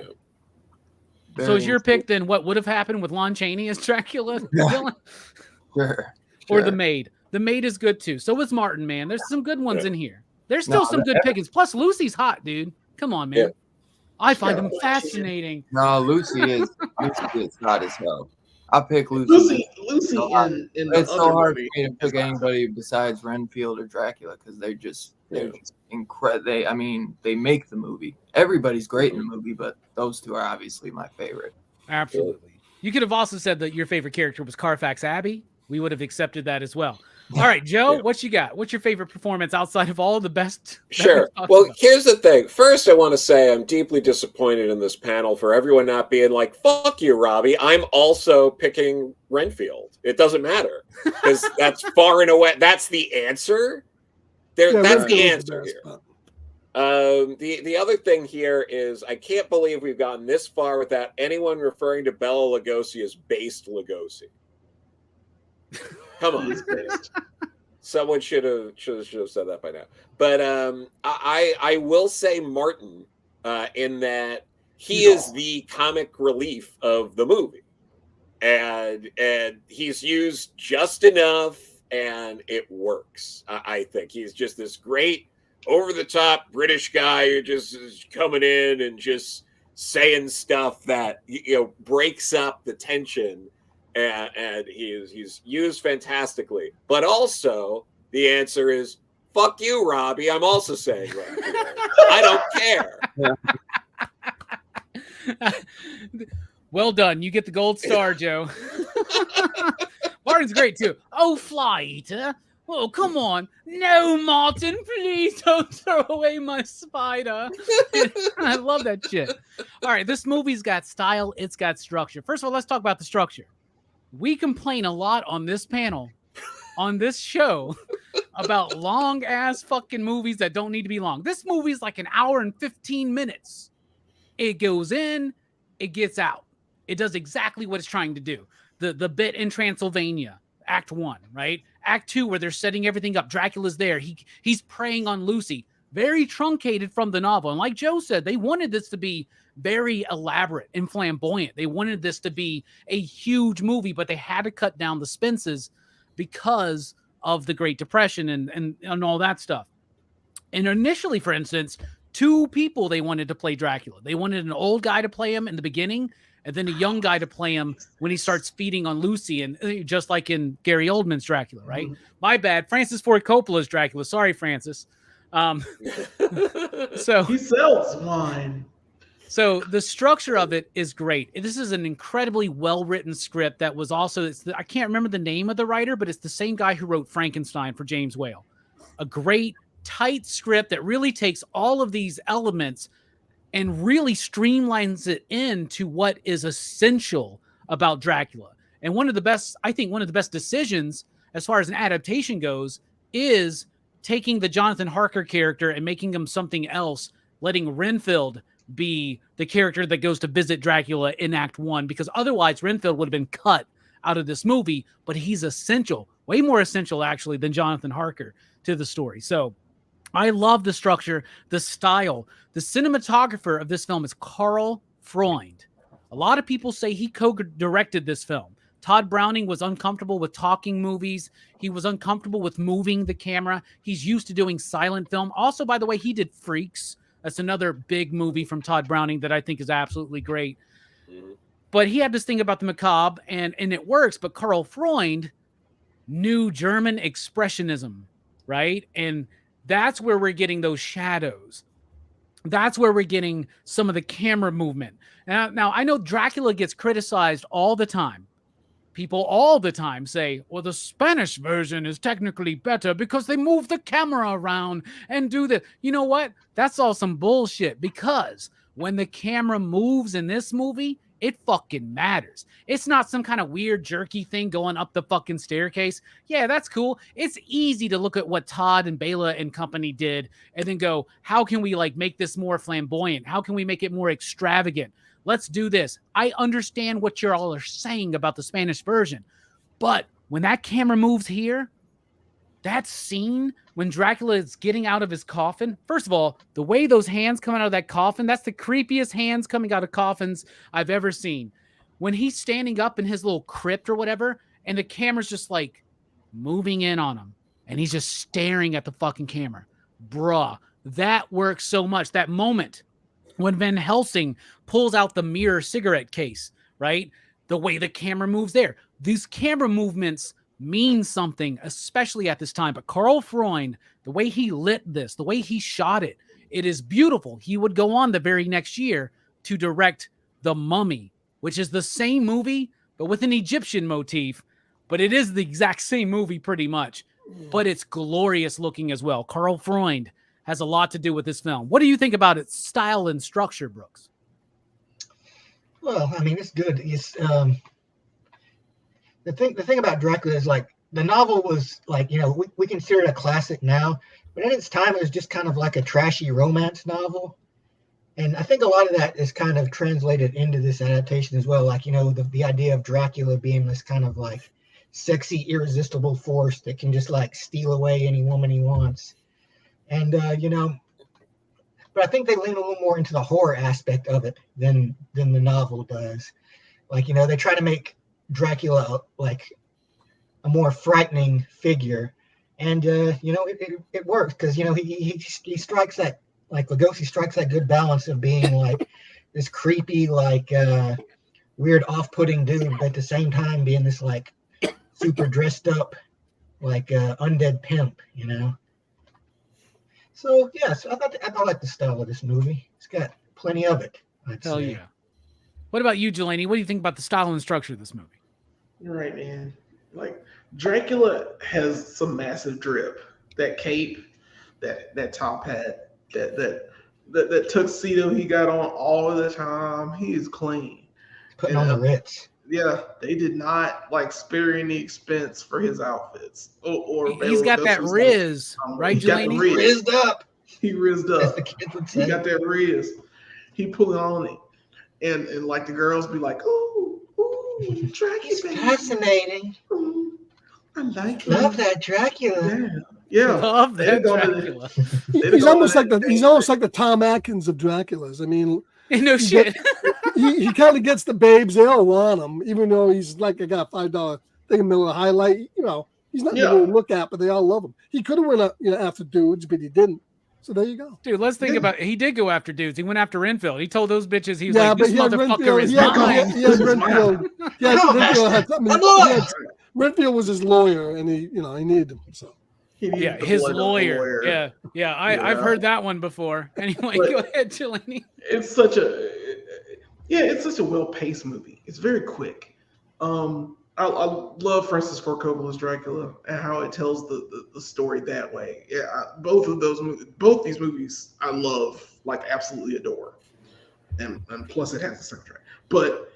So is your pick then what would have happened with Lon Chaney as Dracula? Sure. Or the maid. The maid is good too. So is Martin, man. There's some good ones in here. There's still some good pickings. Plus Lucy's hot, dude. Come on, man. Yeah. I find him fascinating. No, Lucy is hot as hell. I pick Lucy. Lucy in it's so hard for me to pick anybody besides Renfield or Dracula because they're just incredible. I mean, they make the movie. Everybody's great in the movie, but those two are obviously my favorite. Absolutely. You could have also said that your favorite character was Carfax Abbey. We would have accepted that as well. All right, Joe, what you got? What's your favorite performance outside of all the best? Sure. Well, here's the thing. First, I want to say I'm deeply disappointed in this panel for everyone not being like, fuck you, Robbie. I'm also picking Renfield. It doesn't matter because that's far and away. That's the answer. That's Renfield the is answer best, here. but- The other thing here is I can't believe we've gotten this far without anyone referring to Bela Lugosi as based Lugosi. Come on, someone should have said that by now. But I will say Martin in that he is the comic relief of the movie, and he's used just enough, and it works. I think he's just this great over-the-top British guy who just is coming in and just saying stuff that breaks up the tension, and he's used fantastically. But also, the answer is fuck you, Robbie. I'm also saying that. I don't care. Well done. You get the gold star, Joe. Martin's great too. Oh, Fly Eater. Oh, come on. No, Martin, please don't throw away my spider. I love that shit. All right, this movie's got style. It's got structure. First of all, let's talk about the structure. We complain a lot on this panel, on this show, about long-ass fucking movies that don't need to be long. This movie's like an hour and 15 minutes. It goes in, it gets out. It does exactly what it's trying to do. The bit in Transylvania, Act 1, right? Act 2, where they're setting everything up. Dracula's there. He's preying on Lucy. Very truncated from the novel. And like Joe said, they wanted this to be very elaborate and flamboyant. They wanted this to be a huge movie, but they had to cut down the expenses because of the Great Depression and all that stuff. And initially, for instance, 2 people they wanted to play Dracula. They wanted an old guy to play him in the beginning, and then a young guy to play him when he starts feeding on Lucy, and just like in Gary Oldman's Dracula, right? My bad. Francis Ford Coppola's Dracula. Sorry, Francis. So he sells wine. So the structure of it is great. This is an incredibly well-written script that was also, I can't remember the name of the writer, but it's the same guy who wrote Frankenstein for James Whale. A great, tight script that really takes all of these elements and really streamlines it into what is essential about Dracula. And one of the best decisions as far as an adaptation goes is taking the Jonathan Harker character and making him something else, letting Renfield be the character that goes to visit Dracula in Act 1, because otherwise Renfield would have been cut out of this movie, but he's essential, way more essential actually than Jonathan Harker to the story. So I love the structure, the style. The cinematographer of this film is Karl Freund. A lot of people say he co-directed this film. Tod Browning was uncomfortable with talking movies. He was uncomfortable with moving the camera. He's used to doing silent film. Also, by the way, he did Freaks. That's another big movie from Tod Browning that I think is absolutely great. But he had this thing about the macabre, and it works. But Karl Freund knew German expressionism, right? And that's where we're getting those shadows. That's where we're getting some of the camera movement. Now, I know Dracula gets criticized all the time. People all the time say, well, the Spanish version is technically better because they move the camera around and do the... You know what? That's all some bullshit, because when the camera moves in this movie, it fucking matters. It's not some kind of weird jerky thing going up the fucking staircase. Yeah, that's cool. It's easy to look at what Todd and Bela and company did and then go, how can we make this more flamboyant? How can we make it more extravagant? Let's do this. I understand what you all are saying about the Spanish version, but when that camera moves here, that scene when Dracula is getting out of his coffin, first of all, the way those hands come out of that coffin, that's the creepiest hands coming out of coffins I've ever seen. When he's standing up in his little crypt or whatever, and the camera's just moving in on him, and he's just staring at the fucking camera. Bruh, that works so much. That moment when Van Helsing pulls out the mirror cigarette case, right? The way the camera moves there. These camera movements mean something, especially at this time. But Karl Freund, the way he lit this, the way he shot it, it is beautiful. He would go on the very next year to direct The Mummy, which is the same movie, but with an Egyptian motif. But it is the exact same movie pretty much. But it's glorious looking as well. Karl Freund has a lot to do with this film. What do you think about its style and structure, Brooks? Well, I mean, it's good. It's the thing about Dracula is the novel was we consider it a classic now, But in its time, it was just kind of like a trashy romance novel. And I think a lot of that is kind of translated into this adaptation as well. Like, the idea of Dracula being this kind of like sexy, irresistible force that can just like steal away any woman he wants. And, but I think they lean a little more into the horror aspect of it than the novel does. Like, they try to make Dracula like a more frightening figure. And, it works because, he strikes that, like Lugosi strikes that good balance of being like this creepy, like weird off-putting dude, but at the same time being this like super dressed up, like undead pimp, So yes, I like the style of this movie. It's got plenty of it. Hell yeah. What about you, Jelani? What do you think about the style and structure of this movie? You're right, man. Like Dracula has some massive drip. That cape, that top hat, that tuxedo he got on all of the time. He is clean. Putting on the Ritz. Yeah, they did not like spare any expense for his outfits. He's got that Riz, right, Jelani? He rizzed up. He rizzed up. The kids would say. He got that Riz. He put it on it. And like the girls be like, ooh, Dracula. He's fascinating. Ooh, I like Love that Dracula. Yeah. Love that Dracula. He's almost like the Tom Atkins of Draculas. I mean, no shit. He kind of gets the babes. They all want him, even though he's like I got $5 thing in the middle of highlight. He's not really look at, but they all love him. He could have went after dudes, but he didn't. So there you go. Dude, let's think about it. He did go after dudes. He went after Renfield. He told those bitches he was like, this motherfucker is mine. Renfield was his lawyer, and he needed him. So his lawyer. Yeah. I've heard that one before. Anyway, go ahead, Jelani. It's such a well-paced movie. It's very quick. I love Francis Ford Coppola's Dracula and how it tells the story that way. Yeah, both these movies I love, like absolutely adore, and plus it has the soundtrack. But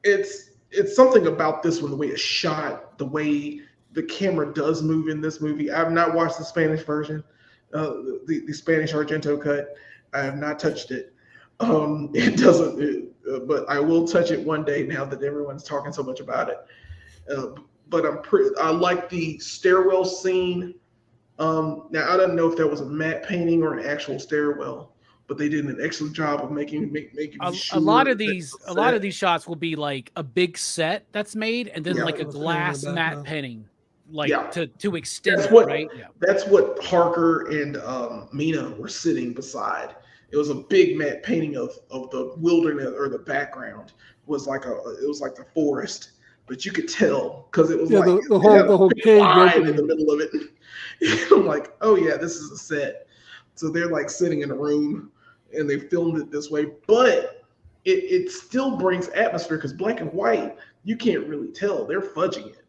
it's something about this one, the way it's shot, the way the camera does move in this movie. I have not watched the Spanish version, the Spanish Argento cut. I have not touched it. It doesn't. But I will touch it one day now that everyone's talking so much about it. But I like the stairwell scene. Now I don't know if that was a matte painting or an actual stairwell, but they did an excellent job of making a lot of these shots will be like a big set that's made and then like a glass matte painting, like to extend it, right? Yeah. That's what Harker and Mina were sitting beside. It was a big matte painting of the wilderness, or the background was like the forest, but you could tell because it was like the whole cave line in the middle of it. I'm like, oh yeah, this is a set. So they're like sitting in a room and they filmed it this way, but it still brings atmosphere because black and white, you can't really tell. They're fudging it.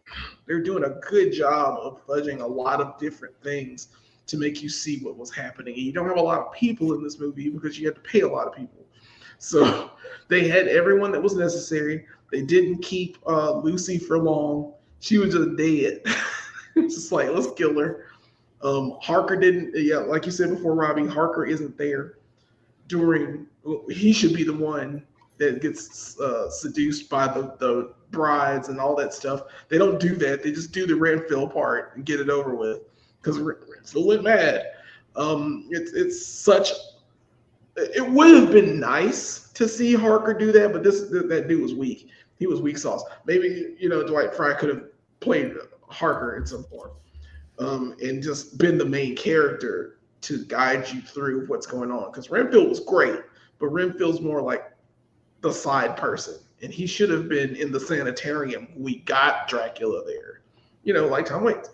They're doing a good job of fudging a lot of different things to make you see what was happening. And you don't have a lot of people in this movie because you had to pay a lot of people. So they had everyone that was necessary. They didn't keep Lucy for long. She was just dead. It's just like, let's kill her. Harker didn't, like you said before, Robbie, Harker isn't there he should be the one that gets seduced by the brides and all that stuff. They don't do that. They just do the Renfield part and get it over with. Because Renfield went mad. It would have been nice to see Harker do that, but that dude was weak. He was weak sauce. Maybe Dwight Fry could have played Harker in some form, and just been the main character to guide you through what's going on. Because Renfield was great, but Renfield's more like the side person, and he should have been in the sanitarium. We got Dracula there, like Tom Waits.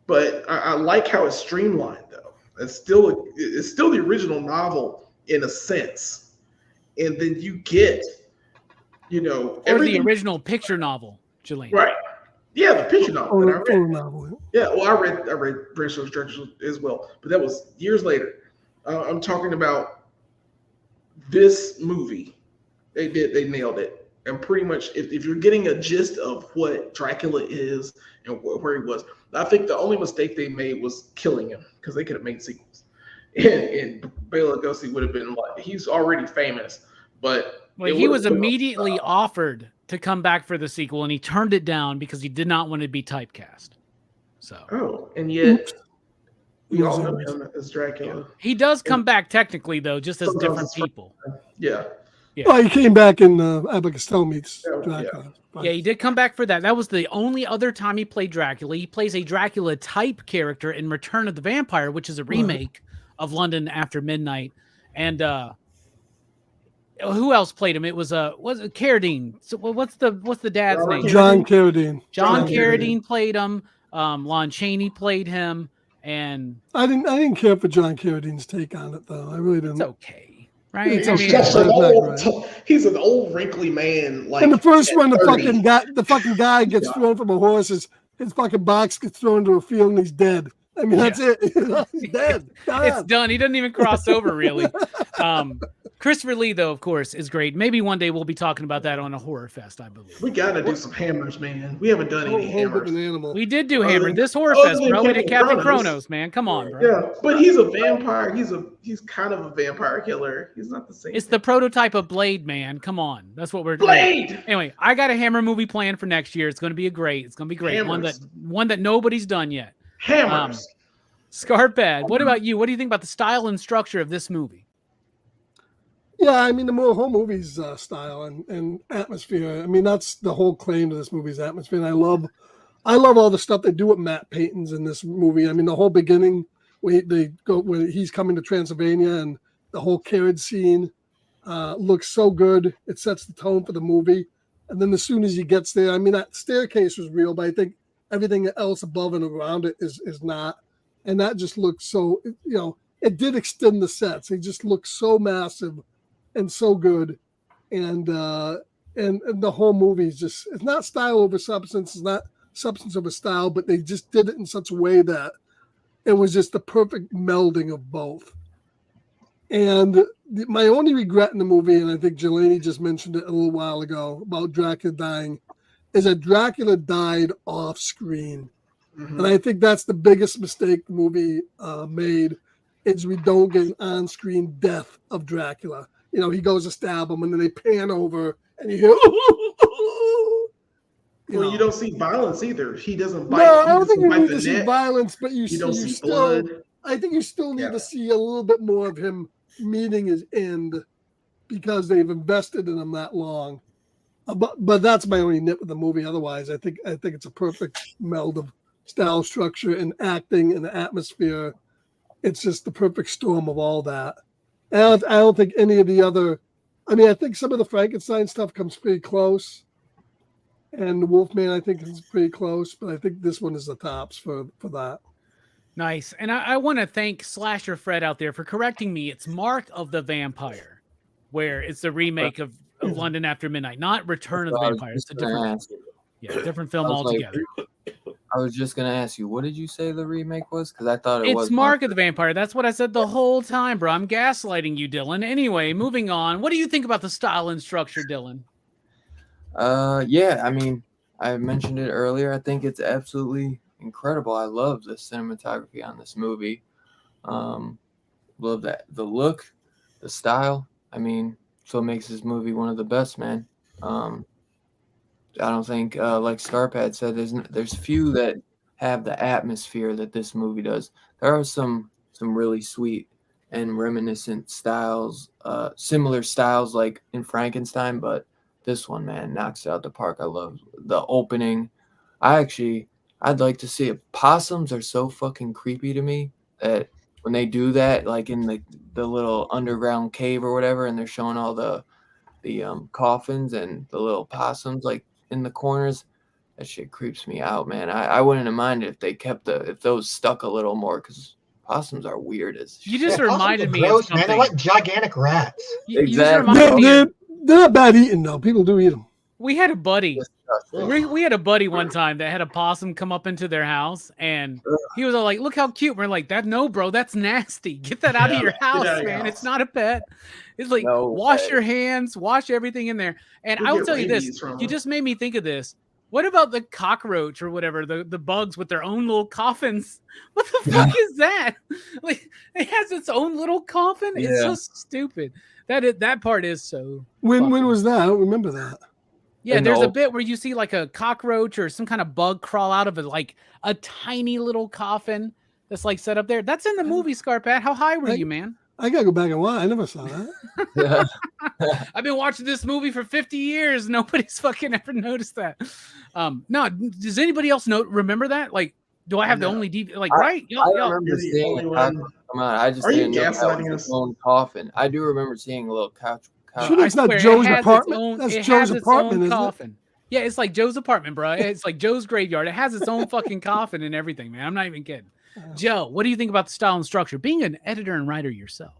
But I like how it's streamlined, though. It's still the original novel in a sense, and then you get, or the original picture novel, Jelani. Right? Yeah, the picture novel. Novel. Yeah, well, I read Bram Stoker's Dracula as well, but that was years later. I'm talking about this movie. They nailed it. And pretty much, if you're getting a gist of what Dracula is and where he was, I think the only mistake they made was killing him, because they could have made sequels. And Bela Lugosi would have been like, he's already famous, but Well, he was immediately offered to come back for the sequel, and he turned it down because he did not want to be typecast. So, and yet we all know him as Dracula. He does come back technically, though, just as different people. Yeah. Well, he came back in Abbott Costello meets Dracula. Yeah, he did come back for that. That was the only other time he played Dracula. He plays a Dracula type character in Return of the Vampire, which is a remake of London After Midnight. And who else played him? It was Carradine. So what's the dad's name? John Carradine. John Carradine played him. Lon Chaney played him, and I didn't care for John Carradine's take on it, though. I really didn't. it's okay, right? He's an old wrinkly man. Like, and the first one, the fucking guy gets thrown from a horse. His fucking box gets thrown into a field, and he's dead. I mean, that's it. He's dead. It's done. He doesn't even cross over, really. Christopher Lee, though, of course, is great. Maybe one day we'll be talking about that on a Horrorfest, I believe. We got to do some Hammers, man. We haven't done any Hammers. We did do Hammer. This Horrorfest, bro. We did Captain Kronos, man. Come on, bro. Yeah, but he's a vampire. He's kind of a vampire killer. He's not the same. It's the prototype of Blade, man. Come on. That's what we're doing. Blade! Anyway, I got a Hammer movie planned for next year. It's going to be It's going to be great. Hammers. One that nobody's done yet. Hammers. Scarpad, what about you? What do you think about the style and structure of this movie? Yeah, I mean, the whole movie's style and atmosphere. I mean, that's the whole claim to this movie's atmosphere. And I love all the stuff they do with Matt Payton's in this movie. I mean, the whole beginning where he's coming to Transylvania and the whole carriage scene looks so good. It sets the tone for the movie. And then as soon as he gets there, I mean, that staircase was real, but I think everything else above and around it is not. And that just looks so, it did extend the sets. It just looks so massive and so good. And the whole movie is just, it's not style over substance. It's not substance over style, but they just did it in such a way that it was just the perfect melding of both. And my only regret in the movie, and I think Jelani just mentioned it a little while ago about Dracula dying, is that Dracula died off screen. And I think that's the biggest mistake the movie made, is we don't get an on-screen death of Dracula. He goes to stab him, and then they pan over, and you hear. You don't see violence either. He doesn't bite. No, I don't think you need to see violence, but you don't see still. blood. I think you still need to see a little bit more of him meeting his end, because they've invested in him that long. But that's my only nit with the movie. Otherwise, I think it's a perfect meld of style, structure, and acting, and the atmosphere. It's just the perfect storm of all that. And I don't think any of the other. I mean, I think some of the Frankenstein stuff comes pretty close, and the Wolfman I think is pretty close. But I think this one is the tops for that. Nice. And I want to thank Slasher Fred out there for correcting me. It's Mark of the Vampire, where it's the remake of London After Midnight, not Return of the Vampire. It's a different film altogether. I was just going to ask you, what did you say the remake was? Because I thought it was. It's Mark of the Vampire. That's what I said the whole time, bro. I'm gaslighting you, Dylan. Anyway, moving on. What do you think about the style and structure, Dylan? Yeah, I mean, I mentioned it earlier. I think it's absolutely incredible. I love the cinematography on this movie. Love that. The look, the style. I mean, it's what makes this movie one of the best, man. I don't think, like Scarpad said, there's few that have the atmosphere that this movie does. There are some really sweet and reminiscent styles, similar styles like in Frankenstein, but this one, man, knocks it out the park. I love the opening. I'd like to see it. Possums are so fucking creepy to me that when they do that, like in the little underground cave or whatever, and they're showing all the coffins and the little possums like in the corners, that shit creeps me out, man. I wouldn't have minded if those stuck a little more, because possums are weird as shit. You just reminded me gross, of something. man. They're like gigantic rats. Exactly. They're not bad eating though. People do eat them. We had a buddy. Disgusting. We had a buddy one time that had a possum come up into their house, and he was all like, "Look how cute." We're like, "That no, bro, that's nasty. Get that out of your house, out of your man. house. It's not a pet." It's like No wash way. your hands, wash everything in there. And You'll I will get tell you this: rabies from you them. just made me think of this. What about the cockroach or whatever, the bugs with their own little coffins? What the fuck is that? Like, it has its own little coffin. It's so stupid. That part is so. When fucking- was that? I don't remember that. Yeah, And there's a no- bit where you see like a cockroach or some kind of bug crawl out of it, like a tiny little coffin that's like set up there. That's in the movie, Scarpat. How high were Like- you, man? I gotta go back and watch. I never saw that. Yeah. I've been watching this movie for 50 years. Nobody's fucking ever noticed that. No, does anybody else remember that? Like, do I have the No. only DVD? Like, I- right? I Y'all- remember You're the seeing only a one. cockroach come out. I just Are you didn't know that gaslighting was us? its own coffin. I do remember seeing a little couch. Sure, I that's not swear, it Joe's has its apartment. own- That's it Joe's has its apartment, own isn't it? coffin. Yeah, it's like Joe's apartment, bro. It's like Joe's graveyard. It has its own fucking coffin and everything, man. I'm not even kidding. Joe, what do you think about the style and structure? Being an editor and writer yourself.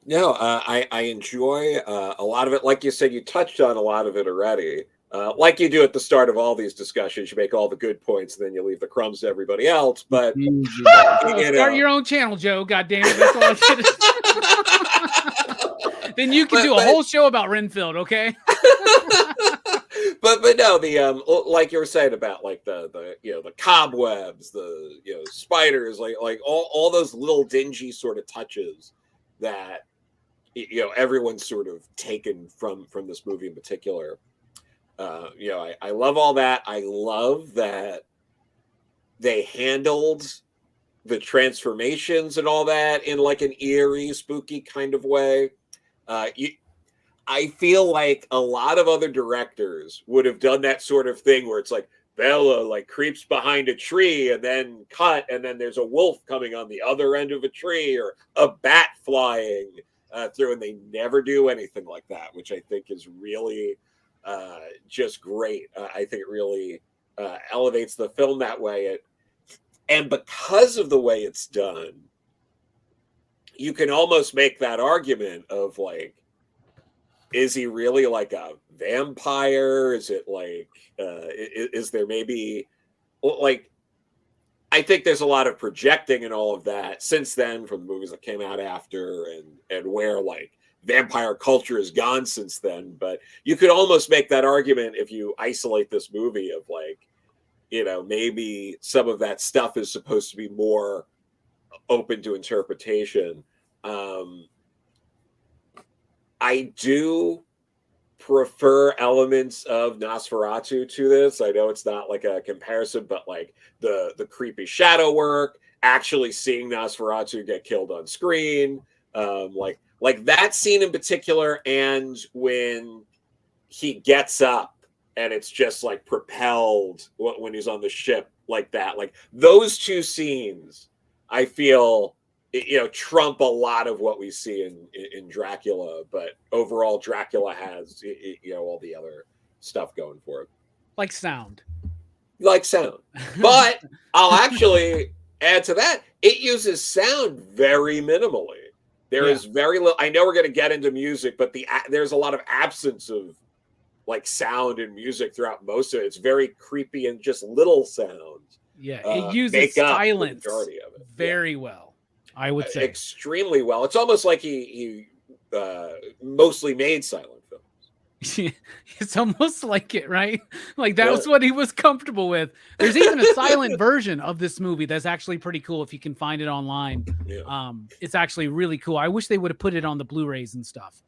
No, I enjoy a lot of it. Like you said, you touched on a lot of it already. Like you do at the start of all these discussions, you make all the good points, and then you leave the crumbs to everybody else. But you Start know. your own channel, Joe. God damn it. That's all I should. Then you can do a whole show about Renfield, okay? but no, the like you were saying about like the the cobwebs, the spiders, like all those little dingy sort of touches that everyone's sort of taken from this movie in particular. I love all that. I love that they handled the transformations and all that in like an eerie, spooky kind of way. I feel like a lot of other directors would have done that sort of thing where it's like Bela like creeps behind a tree and then cut, and then there's a wolf coming on the other end of a tree or a bat flying through, and they never do anything like that, which I think is really just great. I think it really elevates the film that way. And because of the way it's done, you can almost make that argument of like, is he really like a vampire? Is it like, is there maybe like, I think there's a lot of projecting and all of that since then from the movies that came out after and where like vampire culture has gone since then. But you could almost make that argument if you isolate this movie of like, maybe some of that stuff is supposed to be more open to interpretation. I do prefer elements of Nosferatu to this. I know it's not like a comparison, but like the creepy shadow work, actually seeing Nosferatu get killed on screen, like that scene in particular, and when he gets up and it's just like propelled when he's on the ship like that, like those two scenes, I feel trump a lot of what we see in Dracula, but overall Dracula has all the other stuff going for it, Like sound. But I'll actually add to that, it uses sound very minimally. There is very little. I know we're going to get into music, but there's a lot of absence of like sound and music throughout most of it. It's very creepy and just little sounds. Yeah, it uses make up the silence majority of it. very well, I would say. Extremely well. It's almost like he mostly made silent films. It's almost like it, right? Like that was what he was comfortable with. There's even a silent version of this movie that's actually pretty cool if you can find it online. Yeah. It's actually really cool. I wish they would have put it on the Blu-rays and stuff,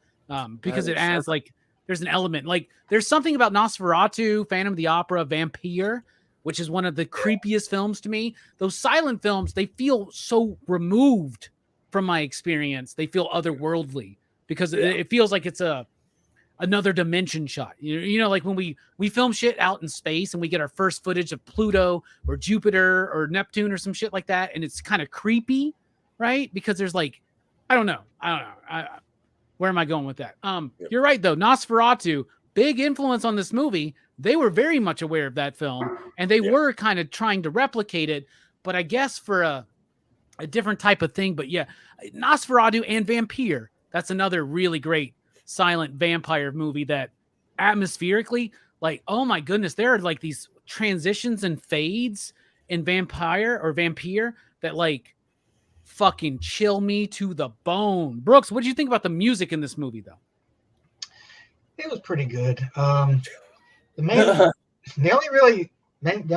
because it adds like there's an element, like there's something about Nosferatu, Phantom of the Opera, Vampire, which is one of the creepiest films to me. Those silent films, they feel so removed from my experience. They feel otherworldly because it feels like it's another dimension shot. Like when we film shit out in space and we get our first footage of Pluto or Jupiter or Neptune or some shit like that, and it's kind of creepy, right? Because there's like, I don't know. Where am I going with that? You're right though. Nosferatu, big influence on this movie. They were very much aware of that film, and they were kind of trying to replicate it, but I guess for a different type of thing. But yeah, Nosferatu and Vampire, that's another really great silent vampire movie that atmospherically, like, oh my goodness, there are like these transitions and fades in Vampire that like fucking chill me to the bone. Brooks, what do you think about the music in this movie though? It was pretty good. The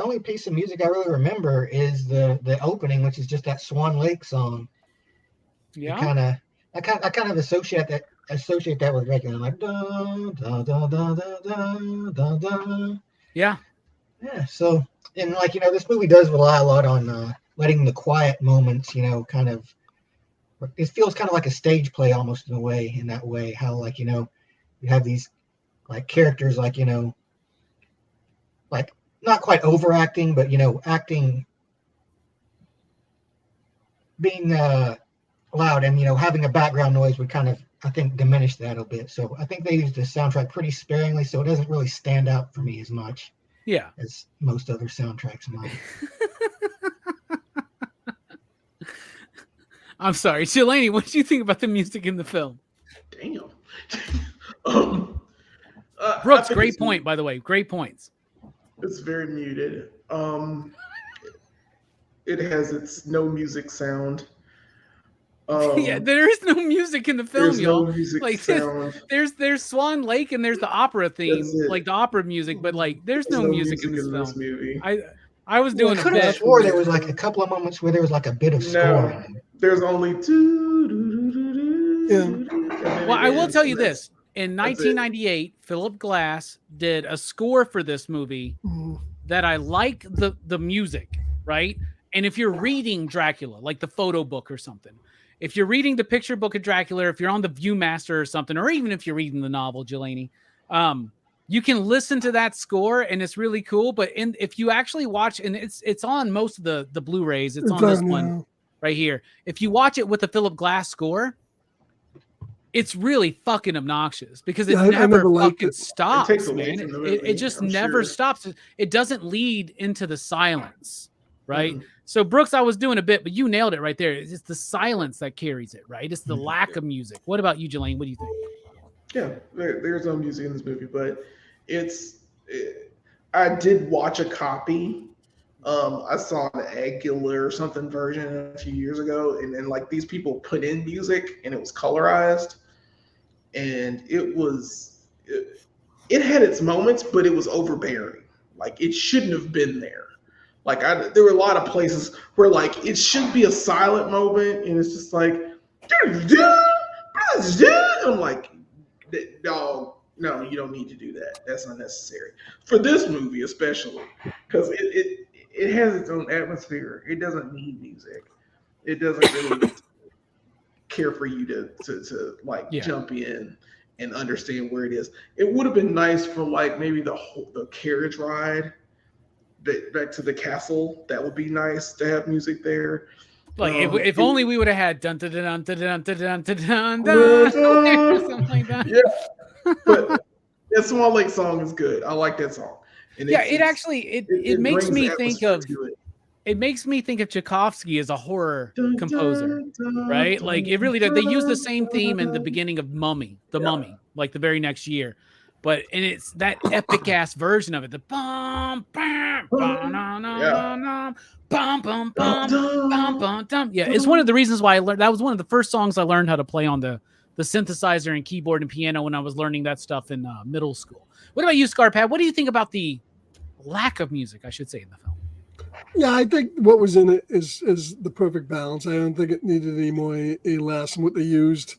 only piece of music I really remember is the opening, which is just that Swan Lake song. Yeah. I kind of associate that with Dracula. Like da da da da da da da. Yeah. Yeah. So, and like, this movie does rely a lot on letting the quiet moments, kind of. It feels kind of like a stage play almost in a way. In that way, how like you have these like characters like like not quite overacting, but acting, being loud, and having a background noise would kind of, I think, diminish that a bit. So I think they used the soundtrack pretty sparingly, so it doesn't really stand out for me as much as most other soundtracks might. I'm sorry, Shalani, what do you think about the music in the film? Damn. Brooks, great point, by the way. Great points. It's very muted. It has its no music sound. Yeah, there is no music in the film, There's y'all. no music Like sound. there's Swan Lake and there's the opera theme, like the opera music, but like there's no music in this film. Movie. I was doing I could have swore there was like a couple of moments where there was like a bit of score. No, there's only two. Well, I will tell you this. In 1998, Philip Glass did a score for this movie that I like the music, right? And if you're reading Dracula, like the photo book or something, if you're reading the picture book of Dracula, if you're on the Viewmaster or something, or even if you're reading the novel, Jelani, you can listen to that score and it's really cool. But if you actually watch, and it's on most of the Blu-rays, it's on this one right here. If you watch it with the Philip Glass score, it's really fucking obnoxious because it never fucking stops, man. It just never stops. It doesn't lead into the silence, right? So Brooks, I was doing a bit, but you nailed it right there. It's the silence that carries it, right? It's the lack of music. What about you, Jelani? What do you think? Yeah, there's no music in this movie, but I did watch a copy. I saw an Aguilar or something version a few years ago, and then like these people put in music and it was colorized, and it had its moments, but it was overbearing. Like it shouldn't have been there. Like there were a lot of places where like it should be a silent moment, and it's just like, I'm like, no, you don't need to do that. That's unnecessary for this movie, especially because it has its own atmosphere. It doesn't need music. It doesn't really care for you to like jump in and understand where it is. It would have been nice for like maybe the carriage ride back to the castle. That would be nice to have music there. Like if only we would have had dun dun dun dun dun dun dun dun dun something like that. Yeah, but that Swan Lake song is good. I like that song. And it makes me think of it makes me think of Tchaikovsky as a horror composer, right? Like it really does. They use the same theme in the beginning of Mummy, Mummy, like the very next year. And it's that epic ass version of it. The bum bum bum bum bum bum bum bum bum. Yeah, it's one of the reasons why I learned. That was one of the first songs I learned how to play on the synthesizer and keyboard and piano when I was learning that stuff in middle school. What about you, Scarpad? What do you think about the lack of music, I should say, in the film? Yeah, I think what was in it is the perfect balance. I don't think it needed any more, any less. And what they used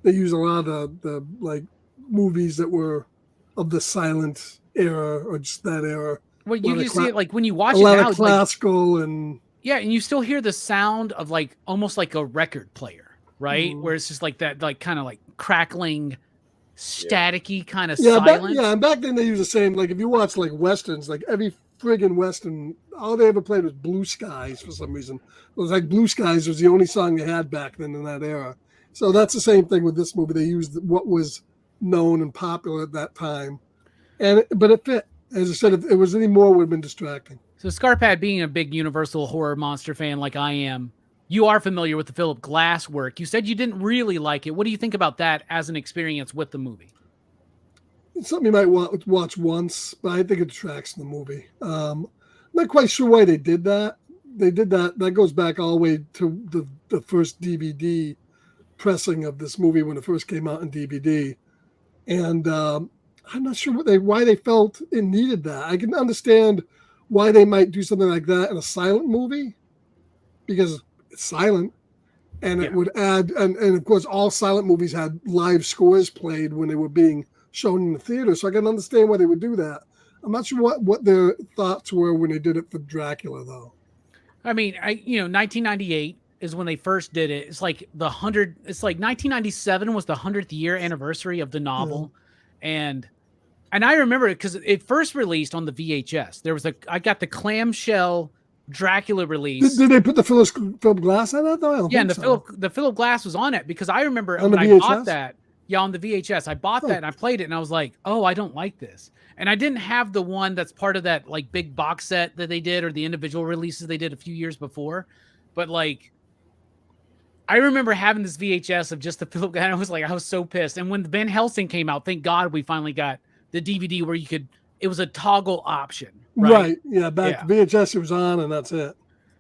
a lot of the like movies that were of the silent era or just that era. Well, you can see it like when you watch a it lot now, of classical and you still hear the sound of like almost like a record player, right? Where it's just like that, like kind of like crackling, staticky kind of silence. And back then they used the same. Like if you watch like westerns, like every friggin' western, all they ever played was Blue Skies for some reason. It was like Blue Skies was the only song they had back then in that era. So that's the same thing with this movie. They used what was known and popular at that time, but it fit. As I said, if it was any more, it would have been distracting. So Scarpad, being a big Universal horror monster fan like I am, you are familiar with the Philip Glass work. You said you didn't really like it. What do you think about that as an experience with the movie? It's something you might watch once, but I think it tracks in the movie. I'm not quite sure why they did that. They did that. That goes back all the way to the first DVD pressing of this movie when it first came out in DVD, and I'm not sure why they felt it needed that. I can understand why they might do something like that in a silent movie because it's silent, and it would add. And of course, all silent movies had live scores played when they were being shown in the theater, so I can understand why they would do that. I'm not sure what their thoughts were when they did it for Dracula, though. I mean, 1998 is when they first did it. It's like it's like 1997 was the 100th year anniversary of the novel. And I remember it because it first released on the VHS. There was I got the clamshell Dracula release. Did they put the Philip Glass on that though? Yeah, and the Philip Glass was on it because I remember when I bought that. Yeah, on the VHS. I bought that and I played it and I was like, oh, I don't like this. And I didn't have the one that's part of that like big box set that they did or the individual releases they did a few years before. But like, I remember having this VHS of just the Philip Glass. I was so pissed. And when Van Helsing came out, thank God we finally got the DVD where it was a toggle option. Right. Yeah. VHS it was on and that's it.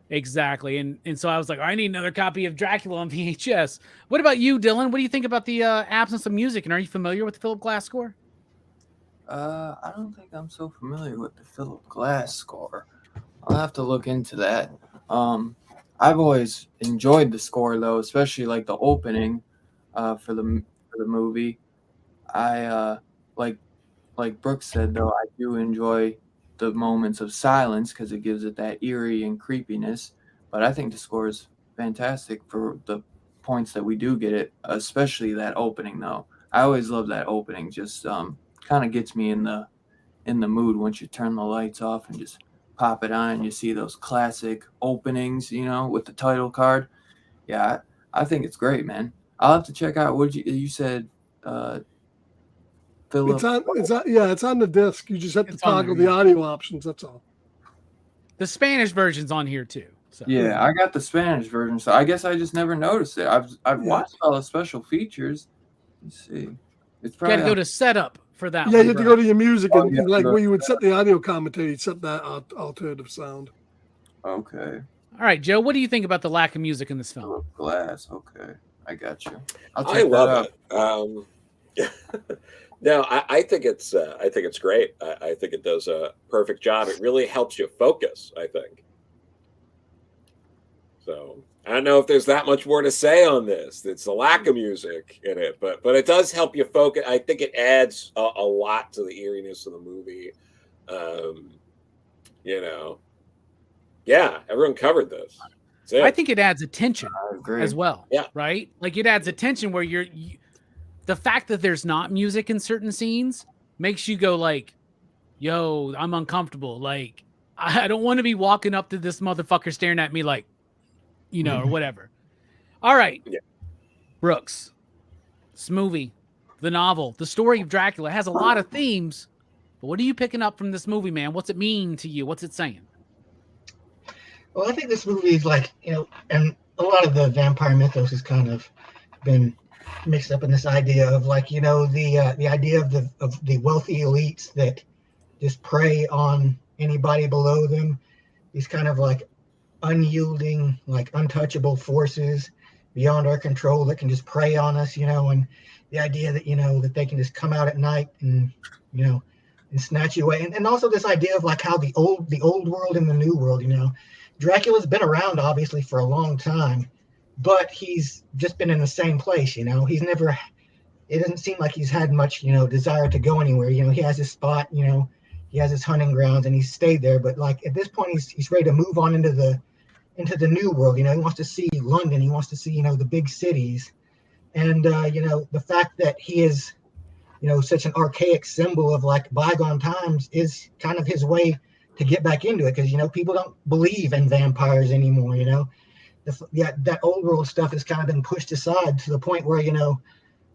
Exactly. And so I was like, I need another copy of Dracula on VHS. What about you, Dylan? What do you think about the absence of music? And are you familiar with the Philip Glass score? I don't think I'm so familiar with the Philip Glass score. I'll have to look into that. I've always enjoyed the score though, especially like the opening for the movie. I like Brooks said though, I do enjoy the moments of silence because it gives it that eerie and creepiness. But I think the score is fantastic for the points that we do get it, especially that opening though. I always love that opening. Just kind of gets me in the mood once you turn the lights off and just pop it on and you see those classic openings, with the title card. Yeah, I think it's great, man. I'll have to check out what you said. Philip. It's on the disc. You just have to toggle the audio options. That's all. The Spanish version's on here too. So. Yeah, I got the Spanish version, so I guess I just never noticed it. I've watched all the special features. Let's see. It's probably got to go to setup for that. Yeah, you have to go to your music and where you would set the audio commentary, you'd set that alternative sound. Okay. All right, Joe. What do you think about the lack of music in this film? Glass. Okay, I got you. I love it. No, I think it's great. I think it does a perfect job. It really helps you focus, I think. So I don't know if there's that much more to say on this. It's the lack of music in it, but it does help you focus. I think it adds a lot to the eeriness of the movie. Yeah, everyone covered this. I think it adds attention as well. Yeah. Right? Like it adds attention where the fact that there's not music in certain scenes makes you go like, yo, I'm uncomfortable. Like, I don't want to be walking up to this motherfucker staring at me like, or whatever. All right. Yeah. Brooks, this movie, the novel, the story of Dracula has a lot of themes, but what are you picking up from this movie, man? What's it mean to you? What's it saying? Well, I think this movie is like, and a lot of the vampire mythos has kind of been mixed up in this idea of like, the idea of the wealthy elites that just prey on anybody below them. These kind of like unyielding, like untouchable forces beyond our control that can just prey on us, and the idea that, that they can just come out at night and, and snatch you away. And also this idea of like how the old world and the new world, Dracula's been around obviously for a long time, but he's just been in the same place, he's never, it doesn't seem like he's had much, desire to go anywhere. He has his spot, he has his hunting grounds and he's stayed there. But like at this point, he's ready to move on into the new world. He wants to see London. He wants to see, the big cities. And, the fact that he is, such an archaic symbol of like bygone times is kind of his way to get back into it. Because, people don't believe in vampires anymore, that old world stuff has kind of been pushed aside to the point where,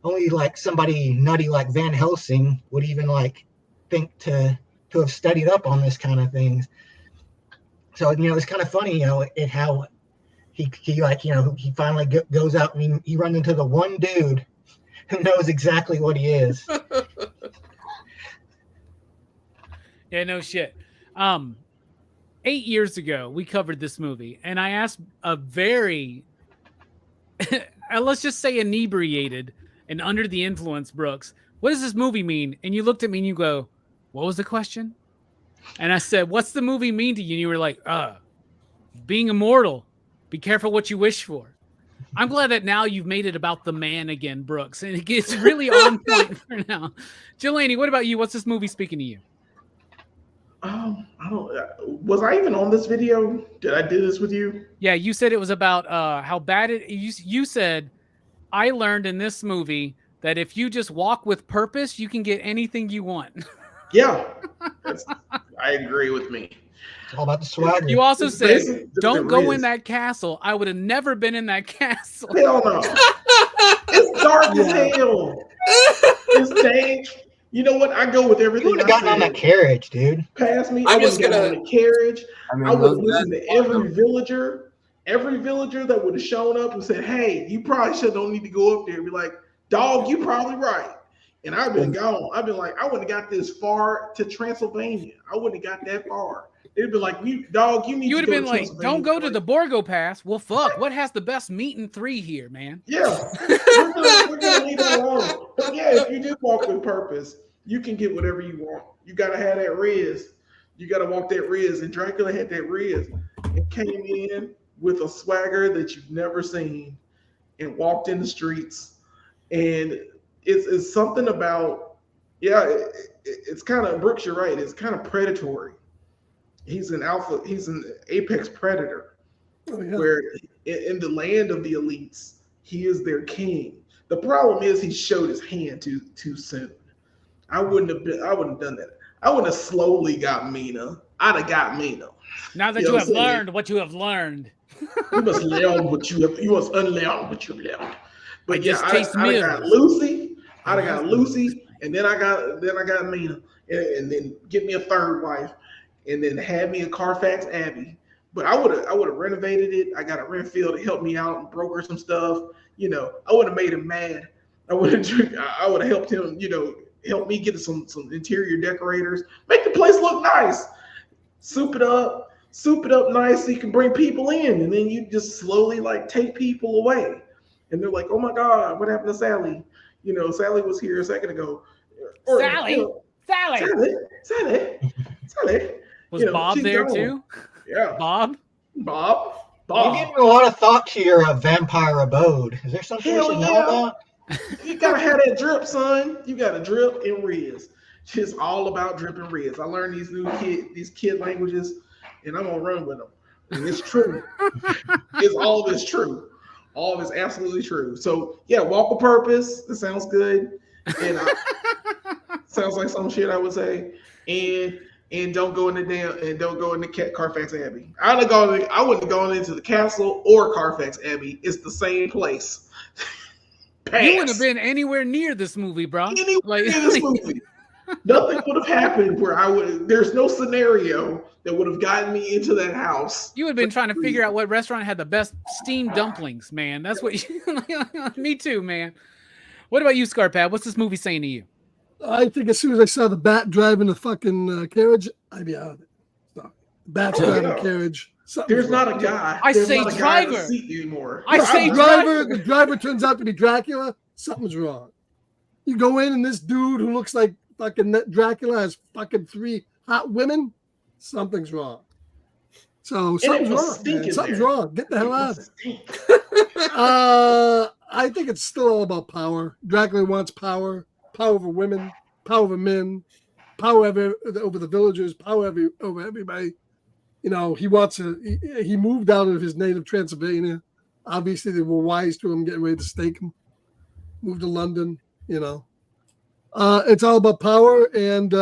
only like somebody nutty like Van Helsing would even like think to have studied up on this kind of things. So, it's kind of funny, how he like, he finally goes out and he runs into the one dude who knows exactly what he is. Yeah, no shit. 8 years ago, we covered this movie, and I asked a very, let's just say, inebriated and under the influence, Brooks, what does this movie mean? And you looked at me and you go, what was the question? And I said, what's the movie mean to you? And you were like, being immortal. Be careful what you wish for. I'm glad that now you've made it about the man again, Brooks, and it gets really on point for now. Jelani, what about you? What's this movie speaking to you? I don't. Was I even on this video? Did I do this with you? Yeah, you said it was about how bad it. You said I learned in this movie that if you just walk with purpose, you can get anything you want. Yeah, I agree with me. It's all about the swagger. You also It's said, basically "Don't the go Riz. in that castle." I would have never been in that castle. Hell no. It's dark as hell. It's dangerous. You know what? I go with You everything. would have gotten on that carriage, dude. Past me. I I was was gonna on the carriage. I mean, I would those listen guys- to every villager that would have shown up and said, "Hey, you probably don't need to go up there." Be like, "Dog, you probably right." And I've been gone. I've been like, I wouldn't have got this far to Transylvania. I wouldn't have got that far. It'd be like, you need. You would have to been to like, Transylvania." "Don't go to the Borgo Pass." Well, fuck. What has the best meat in 3 here, man? Yeah, we're gonna leave it alone. But yeah, if you do walk with purpose, you can get whatever you want. You gotta have that Riz. You gotta walk that Riz. And Dracula had that Riz and came in with a swagger that you've never seen and walked in the streets. And it's something about, it's kind of, Brooks, you're right. It's kind of predatory. He's an apex predator. Oh, yeah. Where in the land of the elites, he is their king. The problem is he showed his hand too soon. I wouldn't have done that. I wouldn't have slowly got Mina. I'd have got Mina. Now that You you know have what I'm saying? learned what you have learned. You must learn what you must unlearn what you've learned. But I just taste I'd have got Lucy. I'd have got Mhm. Lucy, and then I got Mina, and then get me a third wife, and then have me a Carfax Abbey. But I would have renovated it. I got a Renfield to help me out and broker some stuff. You know, I would have made him mad. I would have helped him. You know, help me get some interior decorators, make the place look nice, soup it up nice so you can bring people in, and then you just slowly like take people away, and they're like, "Oh my God, what happened to Sally?" You know, Sally was here a second ago. Or, Sally, you know, Sally. Sally. Was You know, Bob she's there gone. too? Yeah, Bob? Bob. You're giving a lot of thought to your vampire abode. Is there something we Hell should know yeah. about? You gotta have that drip, son. You gotta drip and Riz. It's all about drip and Riz. I learned these kid languages, and I'm gonna run with them. And it's true. All of it's true. All of it's absolutely true. So yeah, walk with purpose. That sounds good. And sounds like some shit I would say. And don't go in the Carfax Abbey. I wouldn't have gone into the castle or Carfax Abbey. It's the same place. Pass. You wouldn't have been anywhere near this movie, bro. Anywhere in this movie. Nothing would have happened where there's no scenario that would have gotten me into that house. You would have been trying to figure out what restaurant had the best steamed dumplings, man. That's what me too, man. What about you, Scarpad? What's this movie saying to you? I think as soon as I saw the bat driving the fucking carriage, I'd be out of it. So, bat's driving the carriage. There's not a guy. I There's say not a guy in the driver. seat anymore. I say The driver turns out to be Dracula. Something's wrong. You go in and this dude who looks like fucking Dracula has fucking 3 hot women. Something's wrong. So something's wrong. Man. Something's wrong. Get the hell out of it. I think it's still all about power. Dracula wants power. Power over women. Power over men. Power over the villagers. Power over everybody. You know, he moved out of his native Transylvania. Obviously, they were wise to him, getting ready to stake him. Moved to London, you know. It's all about power, and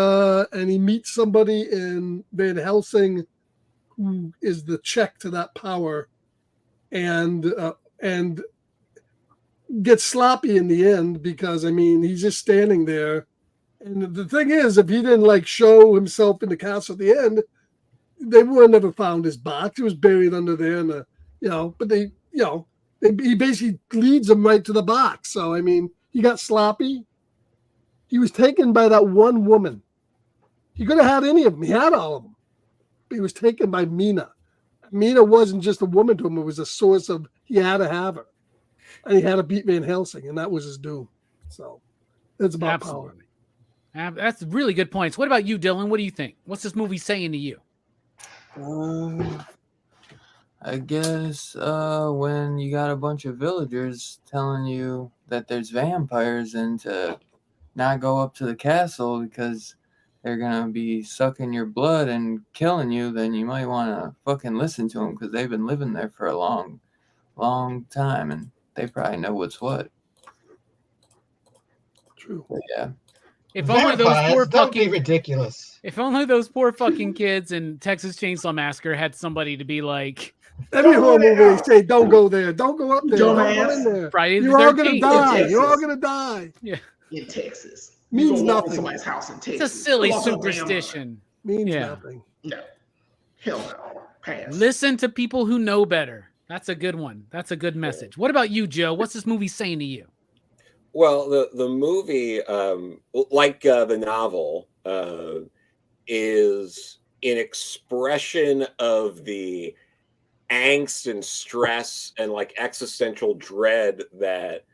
he meets somebody in Van Helsing who is the check to that power, and gets sloppy in the end because, I mean, he's just standing there. And the thing is, if he didn't like show himself in the castle at the end, they would have never found his box. It was buried under there, he basically leads them right to the box. So, I mean, he got sloppy. He was taken by that one woman. He could have had any of them. He had all of them. But he was taken by Mina. Mina wasn't just a woman to him. It was a source of, he had to have her. And he had to beat Van Helsing, and that was his doom. So it's about power. That's really good points. What about you, Dylan? What do you think? What's this movie saying to you? I guess when you got a bunch of villagers telling you that there's vampires and to not go up to the castle because they're gonna be sucking your blood and killing you, then you might want to fucking listen to them because they've been living there for a long time and they probably know what's what. True. But yeah. If only those poor don't be fucking ridiculous. If only those poor fucking kids in Texas Chainsaw Massacre had somebody to be like, every horror movie they say, don't go there, don't go up there, don't go Dumbass. in there. Friday the You're all 13th. gonna die. Texas. You're all gonna die. Yeah, In Texas. Means You go walk in nothing. somebody's house in Texas. it's a silly Go walk on a damn superstition. Means Yeah. nothing. line. No. Hell no. Pass. Listen to people who know better. That's a good one. That's a good message. What about you, Joe? What's this movie saying to you? Well, the movie, like the novel, is an expression of the angst and stress and like existential dread that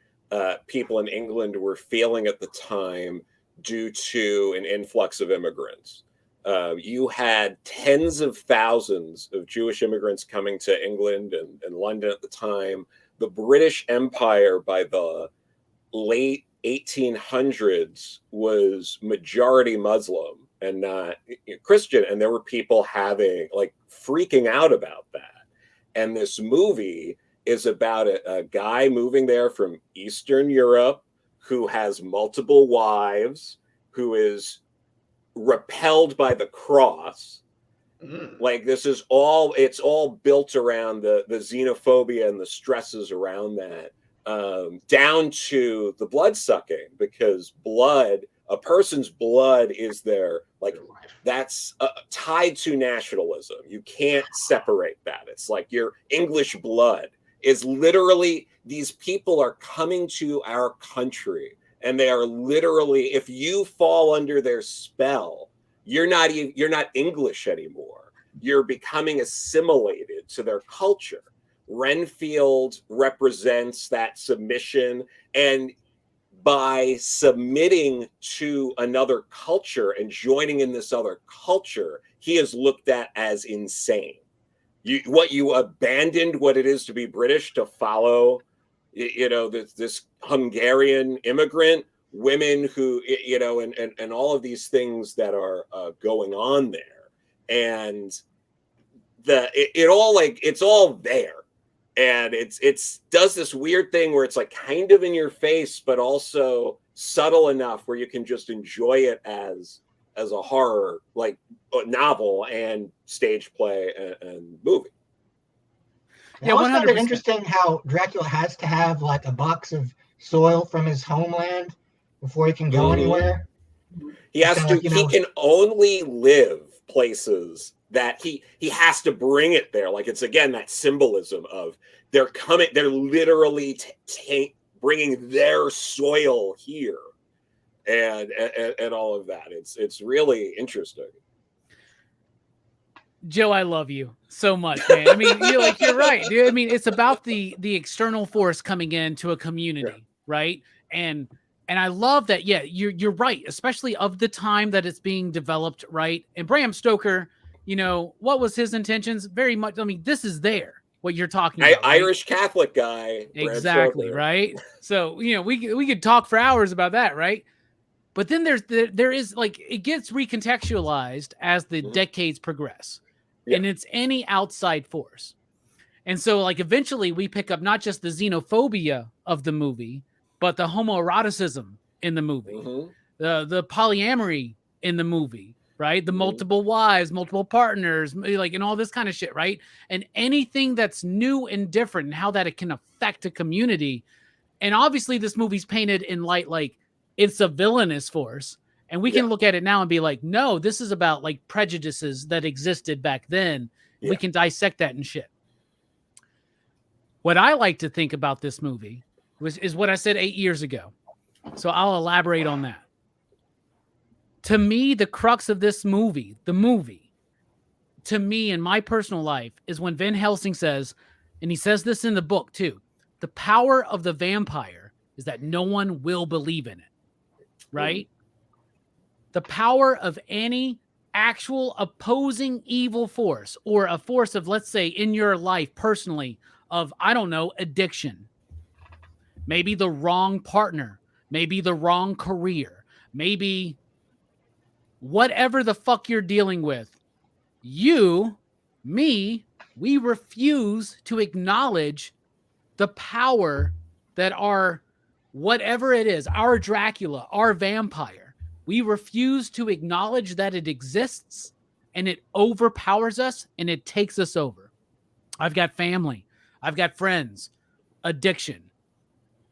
people in England were feeling at the time due to an influx of immigrants. You had tens of thousands of Jewish immigrants coming to England and London at the time. The British Empire by the late 1800s was majority Muslim and not Christian. And there were people having like freaking out about that. And this movie is about a guy moving there from Eastern Europe who has multiple wives, who is repelled by the cross. Like this is all, it's all built around the xenophobia and the stresses around that. Down to the blood sucking, because a person's blood is their, like, that's tied to nationalism. You can't separate that. It's like your English blood is literally, these people are coming to our country and they are literally, if you fall under their spell, you're not English anymore. You're becoming assimilated to their culture. Renfield represents that submission, and by submitting to another culture and joining in this other culture, he is looked at as insane. You abandoned what it is to be British to follow, this Hungarian immigrant, women who, and all of these things that are going on there, and it's all there. And it's does this weird thing where it's like kind of in your face, but also subtle enough where you can just enjoy it as a horror, like a novel and stage play and movie. Yeah, I find it interesting how Dracula has to have like a box of soil from his homeland before he can go anywhere. He has to. He can only live places that he has to bring it there. Like it's again that symbolism of they're literally bringing their soil here, and all of that. It's really interesting. Joe, I love you so much, man. I mean, you're right, dude. I mean, it's about the external force coming into a community, right? And I love that. Yeah, you're right, especially of the time that it's being developed, right? And Bram Stoker, what was his intentions? Very much. I mean, this is there. What you're talking about, right? Irish Catholic guy, exactly, right? So we could talk for hours about that, right? But then there is like it gets recontextualized as the decades progress, and it's any outside force, and so like eventually we pick up not just the xenophobia of the movie, but the homoeroticism in the movie, the polyamory in the movie. Right? The multiple wives, multiple partners, like, and all this kind of shit, right? And anything that's new and different and how that it can affect a community. And obviously this movie's painted in light, like it's a villainous force. And we can look at it now and be like, no, this is about like prejudices that existed back then. Yeah. We can dissect that and shit. What I like to think about this movie is what I said 8 years ago. So I'll elaborate on that. To me, the crux of this movie, to me in my personal life, is when Van Helsing says, and he says this in the book too, the power of the vampire is that no one will believe in it, right? The power of any actual opposing evil force, or a force of, let's say, in your life personally, of, I don't know, addiction, maybe the wrong partner, maybe the wrong career, maybe whatever the fuck you're dealing with, you, me, we refuse to acknowledge the power that our, whatever it is, our Dracula, our vampire, we refuse to acknowledge that it exists, and it overpowers us and it takes us over. I've got family, I've got friends, addiction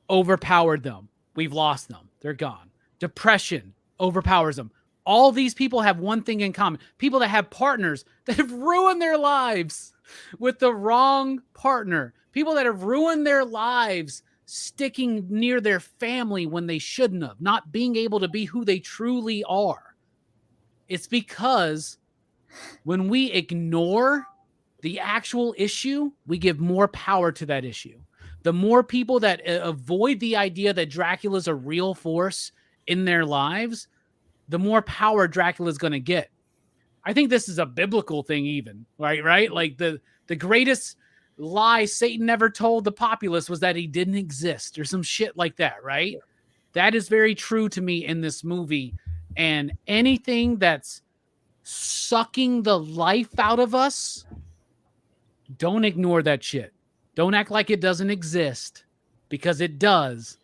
overpowered them. We've lost them. They're gone. Depression overpowers them. All these people have one thing in common. People that have partners that have ruined their lives with the wrong partner. People that have ruined their lives sticking near their family when they shouldn't have, not being able to be who they truly are. It's because when we ignore the actual issue, we give more power to that issue. The more people that avoid the idea that Dracula's a real force in their lives, the more power Dracula's going to get. I think this is a biblical thing even, right? Like the greatest lie Satan ever told the populace was that he didn't exist, or some shit like that, right? That is very true to me in this movie. And anything that's sucking the life out of us, don't ignore that shit. Don't act like it doesn't exist, because it does.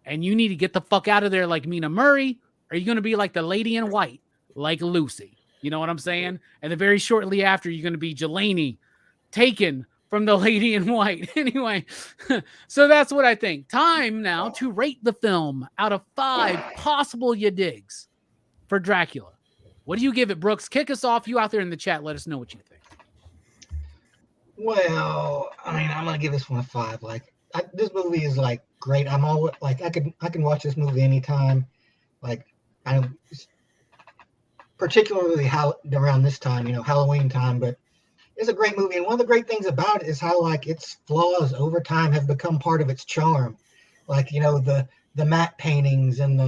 And you need to get the fuck out of there like Mina Murray. Or are you going to be like the lady in white, like Lucy? You know what I'm saying? And then very shortly after, you're going to be Jelani, taken from the lady in white. Anyway, so that's what I think. Time now to rate the film out of 5 possible you digs for Dracula. What do you give it, Brooks? Kick us off. You out there in the chat, let us know what you think. Well, I mean, I'm gonna give this one a 5. Like, this movie is like great. I'm always like, I can watch this movie anytime. Like, I'm particularly around this time, Halloween time. But it's a great movie, and one of the great things about it is how like its flaws over time have become part of its charm. Like, the matte paintings and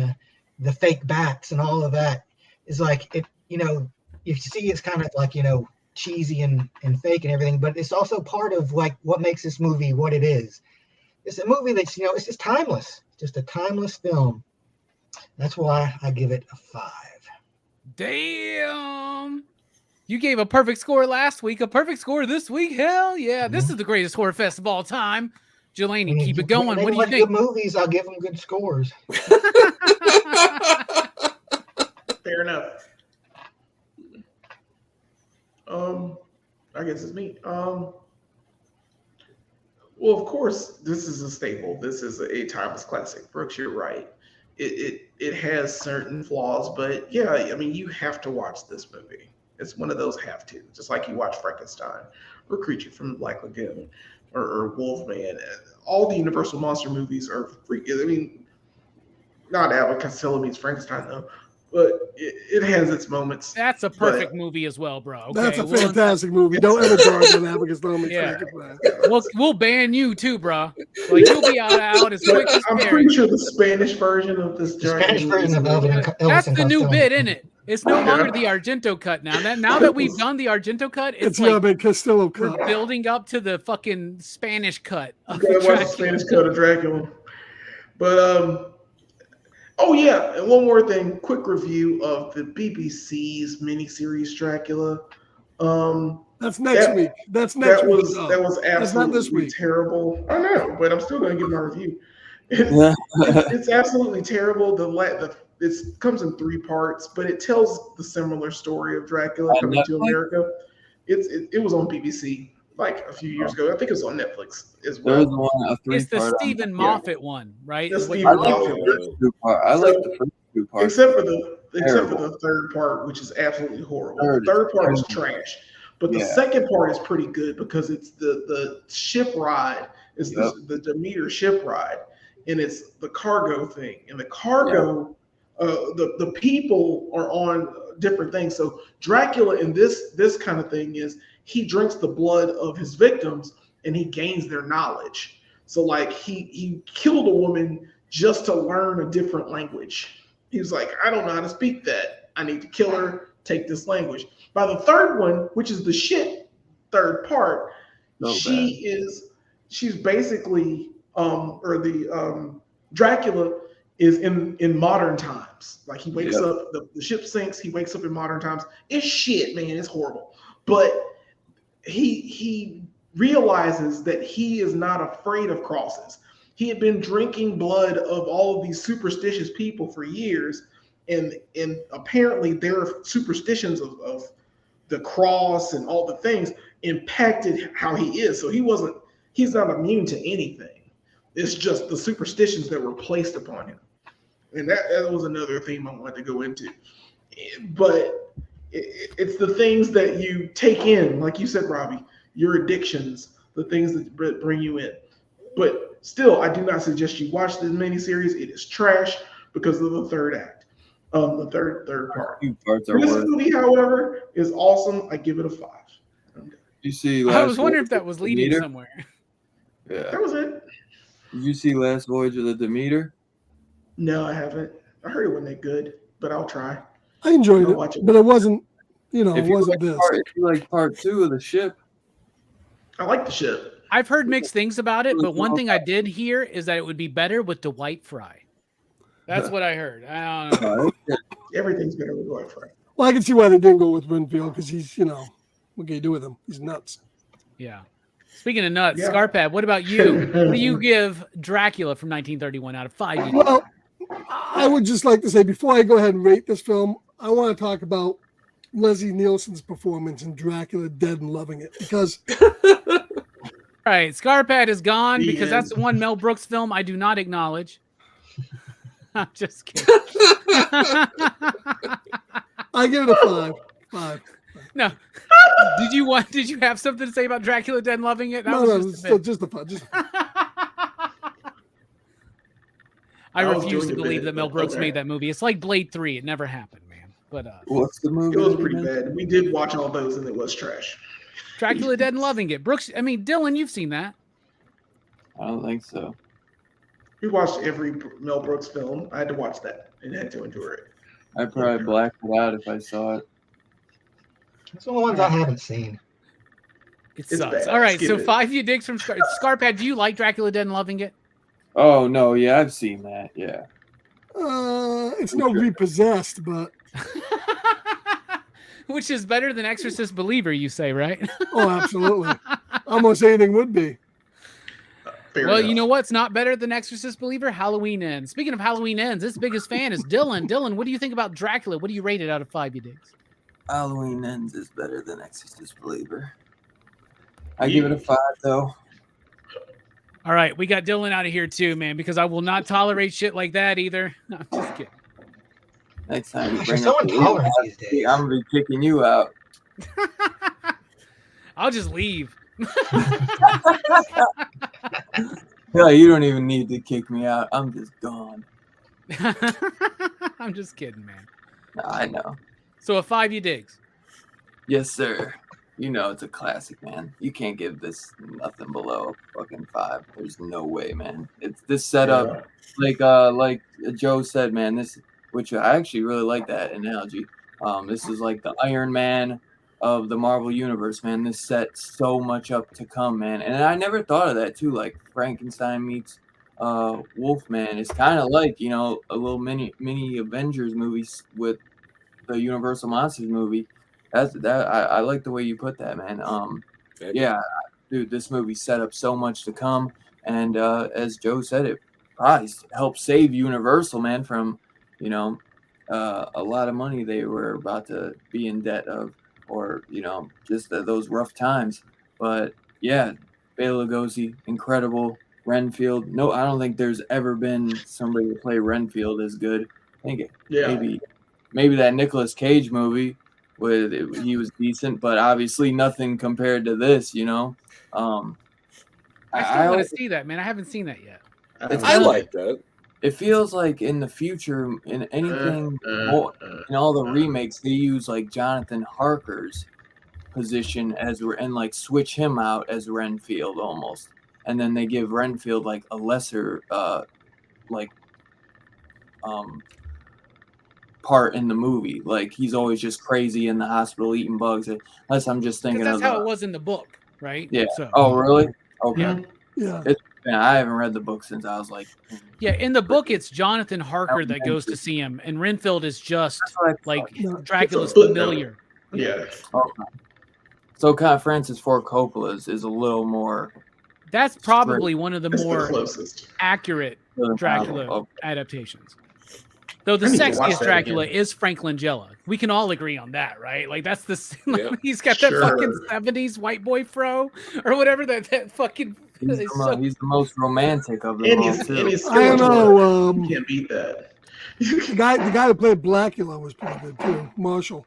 the fake bats and all of that is like it. You see, it's kind of like cheesy and fake and everything, but it's also part of like what makes this movie what it is. It's a movie that's it's just timeless, just a timeless film. That's why I give it a 5. Damn, you gave a perfect score last week, a perfect score this week. Hell yeah, this is the greatest horror fest of all time. Jelani, keep it going. What do you think? Good movies, I'll give them good scores. Fair enough. I guess it's me. Well, of course, this is a staple. This is a timeless classic. Brooks, you're right. It has certain flaws, but yeah, I mean, you have to watch this movie. It's one of those have to, just like you watch Frankenstein or Creature from the Black Lagoon or Wolfman. All the Universal monster movies are freaking. I mean, not Abbott and Costello meets Frankenstein though. But it has its moments. That's a perfect movie as well, bro. Okay? That's a fantastic movie. Don't ever charge an Abbott and Costello. Yeah. We'll ban you too, bro. Like, you'll be out as quick as I'm pretty sure the Spanish version of this Spanish version of Elvis. That's the new bit, isn't it? It's no longer the Argento cut now. Now that we've done the Argento cut, it's like Abbott Costello cut. We're building up to the fucking Spanish cut. You gotta watch the Spanish cut of Dracula. But oh yeah, and one more thing, quick review of the BBC's miniseries Dracula. That's next week. That's next week. That was absolutely terrible. I know, but I'm still gonna give my review. It's absolutely terrible. It comes in 3 parts, but it tells the similar story of Dracula coming to America. It was on BBC like a few years ago. I think it was on Netflix as well. It's the Stephen Moffat one, right? I like the first 2 parts. Except for the 3rd part, which is absolutely horrible. The 3rd part is trash. But the 2nd part is pretty good because it's the ship ride is the Demeter ship ride, and it's the cargo thing. And the cargo the people are on different things. So Dracula in this kind of thing is he drinks the blood of his victims and he gains their knowledge. So like he killed a woman just to learn a different language. He was like, I don't know how to speak that. I need to kill her, take this language. By the third one, which is the shit third part, she's basically Dracula is in modern times. Like he wakes up, the ship sinks, he wakes up in modern times. It's shit, man. It's horrible. But he realizes that he is not afraid of crosses. He had been drinking blood of all of these superstitious people for years, and apparently their superstitions of the cross and all the things impacted how he is. So he's not immune to anything. It's just the superstitions that were placed upon him. And that was another theme I wanted to go into. But it's the things that you take in, like you said, Robbie, your addictions, the things that bring you in. But still, I do not suggest you watch this miniseries. It is trash because of the third act, the third part. This movie, however, is awesome. I give it a 5. You see, I was wondering if that was leading somewhere. Yeah, that was it. Did you see Last Voyage of the Demeter? No, I haven't. I heard it wasn't that good, but I'll try. I enjoyed it, but it wasn't. It wasn't this. If you like part 2 of the ship, I like the ship. I've heard mixed things about it, but one thing I did hear is that it would be better with Dwight Fry. That's what I heard. I don't know. Everything's better with Dwight Fry. Well, I can see why they didn't go with Renfield because he's, what can you do with him? He's nuts. Yeah. Speaking of nuts, Scarpad, what about you? What do you give Dracula from 1931 out of 5? Well, I would just like to say, before I go ahead and rate this film, I want to talk about Leslie Nielsen's performance in Dracula Dead and Loving It, because all right, Scarpad is gone because that's the one Mel Brooks film I do not acknowledge. I'm just kidding. I give it a 5. No. Did you have something to say about Dracula Dead and Loving It? Just a 5. I refuse to believe that Mel Brooks made that movie. It's like Blade 3. It never happened, man. But what's the movie? It was pretty bad. We did watch all those and it was trash. Dracula Dead and Loving It. Brooks, Dylan, you've seen that. I don't think so. We watched every Mel Brooks film. I had to watch that and had to endure it. I'd probably black it out if I saw it. It's the ones I haven't seen. It sucks. All right, so 5 you digs from Scarpad. Do you like Dracula Dead and Loving It? Oh, no, yeah, I've seen that, yeah. It's no Repossessed, but... Which is better than Exorcist Believer, you say, right? Oh, absolutely. Almost anything would be. Well, you know what's not better than Exorcist Believer? Halloween Ends. Speaking of Halloween Ends, this biggest fan is Dylan. Dylan, what do you think about Dracula? What do you rate it out of 5, you digs? Halloween Ends is better than Exorcist Believer. I give it a 5, though. All right, we got Dylan out of here too, man, because I will not tolerate shit like that either. No, I'm just kidding. Next time you You're bring so up intolerant these days. I'm gonna be kicking you out. I'll just leave. Yeah, you don't even need to kick me out. I'm just gone. I'm just kidding, man. No, I know. So a 5 you digs. Yes, sir. You know it's a classic, man. You can't give this nothing below a fucking 5. There's no way, man. It's this setup, like Joe said, man. This, which I actually really like that analogy. This is like the Iron Man of the Marvel universe, man. This sets so much up to come, man. And I never thought of that too. Like Frankenstein meets Wolfman. It's kind of like, you know, a little mini Avengers movies with the Universal Monsters movie. I like the way you put that, man. Yeah, dude, this movie set up so much to come, and as Joe said, it probably helped save Universal, man, from, you know, a lot of money they were about to be in debt of, or, you know, just those rough times. But yeah, Bela Lugosi, incredible. Renfield, no, I don't think there's ever been somebody to play Renfield as good. I think maybe that Nicolas Cage movie. He was decent, but obviously nothing compared to this, you know. I still want to see that, man. I haven't seen that yet. I like that. it feels like in the future, in anything, in all the remakes, they use like Jonathan Harker's position as and like switch him out as Renfield almost, and then they give Renfield like a lesser like part in the movie. Like he's always just crazy in the hospital eating bugs. Unless I'm just thinking Because of that's how it was in the book, right? Yeah. So, Oh, really? Okay. Yeah. Yeah. Yeah, I haven't read the book since I was like. yeah, in the book, it's Jonathan Harker that goes to see him, and Renfield is just like No. Dracula's It's a footnote. familiar. Yeah. Okay. So kind of Francis Ford Coppola's is a little more. That's probably one of the It's the more closest. accurate Dracula Okay. adaptations. Though the I need to watch sexiest that Dracula again. is Frank Langella. We can all agree on that, right? Like that's the Yeah. he's got that Sure. fucking 70s white boy fro or whatever that fucking He's is he's the most romantic of them And all he's too. I don't know. You can't beat that. The guy who played Blackula was pretty good too. Marshall.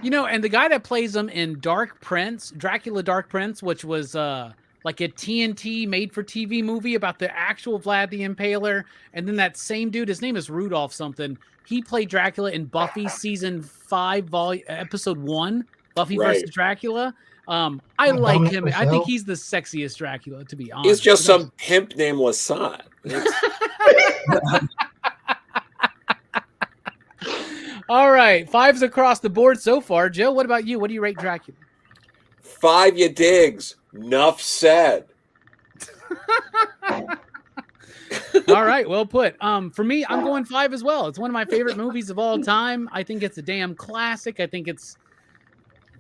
You know, and the guy that plays him in Dark Prince, Dracula Dark Prince, which was like a TNT made for TV movie about the actual Vlad the Impaler, and then that same dude, his name is Rudolph something. He played Dracula in Buffy season 5, episode 1, Buffy Right. versus Dracula. I Like like Dominic him. I Purcell? think he's the sexiest Dracula, to be honest. He's just But some pimp named Lasat. all right, 5s across the board so far. Joe, what about you? What do you rate Dracula? 5 you digs. Nuff said. All right, well put. For me, I'm going 5 as well. It's one of my favorite movies of all time. I think it's a damn classic. I think it's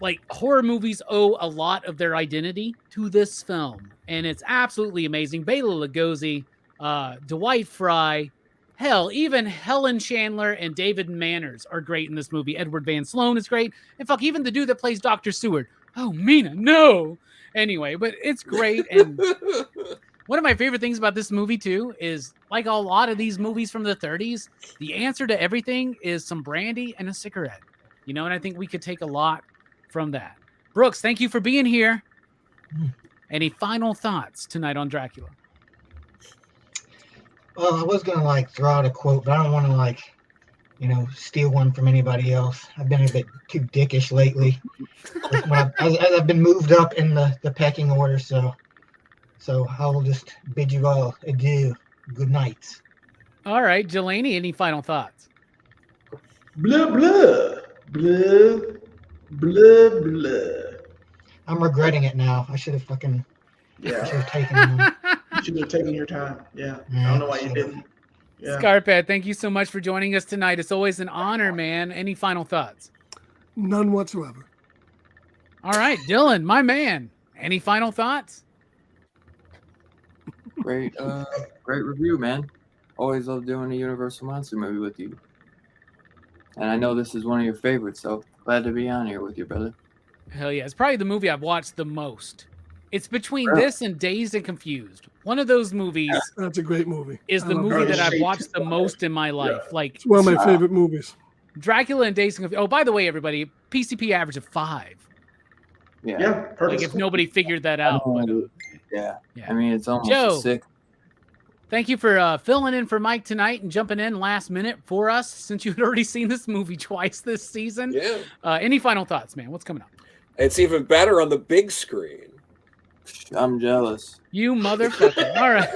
like horror movies owe a lot of their identity to this film, and it's absolutely amazing. Bela Lugosi, Dwight Fry, hell, even Helen Chandler and David Manners are great in this movie. Edward Van Sloan is great, and fuck, even the dude that plays Dr. Seward. Oh, Mina, no. Anyway, but it's great, and one of my favorite things about this movie, too, is like a lot of these movies from the 30s, the answer to everything is some brandy and a cigarette. You know, and I think we could take a lot from that. Brooks, thank you for being here. Any final thoughts tonight on Dracula? Well, I was gonna like throw out a quote, but I don't want to like, steal one from anybody else. I've been a bit too dickish lately. As I've been moved up in the pecking order, so I will just bid you all adieu. Good night. All right, Jelani, any final thoughts? Blah, blah, blah, blah, blah. I'm regretting it now. I should have taken Yeah. one. You should have taken your time. Yeah. I Yeah, don't know why you should've. didn't. Yeah. Scarpet, thank you so much for joining us tonight. It's always an honor, man. Any final thoughts? None whatsoever. All right, Dylan, my man. Any final thoughts? Great review, man. Always love doing a Universal Monster movie with you. And I know this is one of your favorites, so glad to be on here with you, brother. Hell yeah. It's probably the movie I've watched the most. It's between Really? this and Dazed and Confused. One of those movies That's a great movie. is I the love movie it. that I've Shaped watched the most in my life. Like It's one of my favorite movies. Dracula and Dazed and Confused. Oh, by the way, everybody, PCP average of 5. Yeah. Yeah. Like Perfect. if nobody figured that out. But, Yeah. Yeah. I mean, it's almost Joe. sick. thank you for filling in for Mike tonight and jumping in last minute for us since you had already seen this movie twice this season. Yeah. Any final thoughts, man? What's coming up? It's even better on the big screen. I'm jealous. You motherfucker. All right.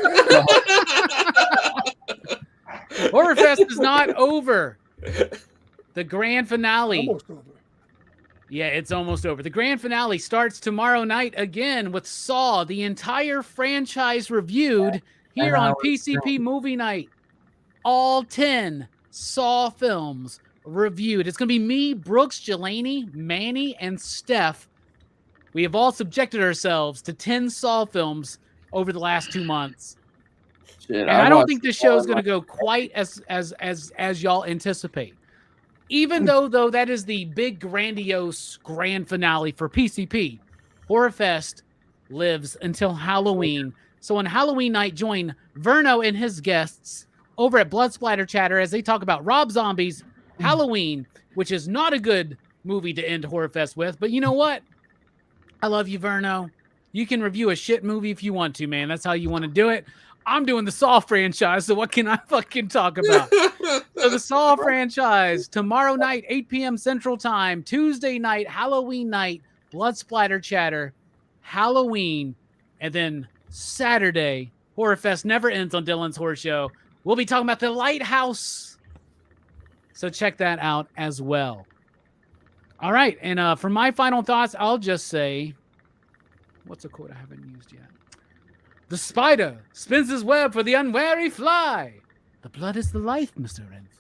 Horrorfest is not over. The grand finale. Almost over. Yeah, it's almost over. The grand finale starts tomorrow night again with Saw, the entire franchise reviewed here on PCP Movie Night. All 10 Saw films reviewed. It's going to be me, Brooks, Jelani, Manny, and Steph. We have all subjected ourselves to 10 Saw films over the last 2 months. Shit, And I don't watched think this Saw show is in going to like- go quite as y'all anticipate. Even though that is the big grandiose grand finale for PCP, Horrorfest lives until Halloween. So on Halloween night, join Verno and his guests over at Blood Splatter Chatter as they talk about Rob Zombie's Halloween, which is not a good movie to end Horrorfest with. But you know what? I love you, Verno. You can review a shit movie if you want to, man. That's how you want to do it. I'm doing the Saw franchise, so what can I fucking talk about? So the Saw franchise, tomorrow night, 8 p.m. Central Time, Tuesday night, Halloween night, Blood Splatter Chatter, Halloween, and then Saturday, Horrorfest never ends on Dylan's Horror Show. We'll be talking about The Lighthouse. So check that out as well. All right, and for my final thoughts, I'll just say, what's a quote I haven't used yet? The spider spins his web for the unwary fly. The blood is the life, Mr. Renfield.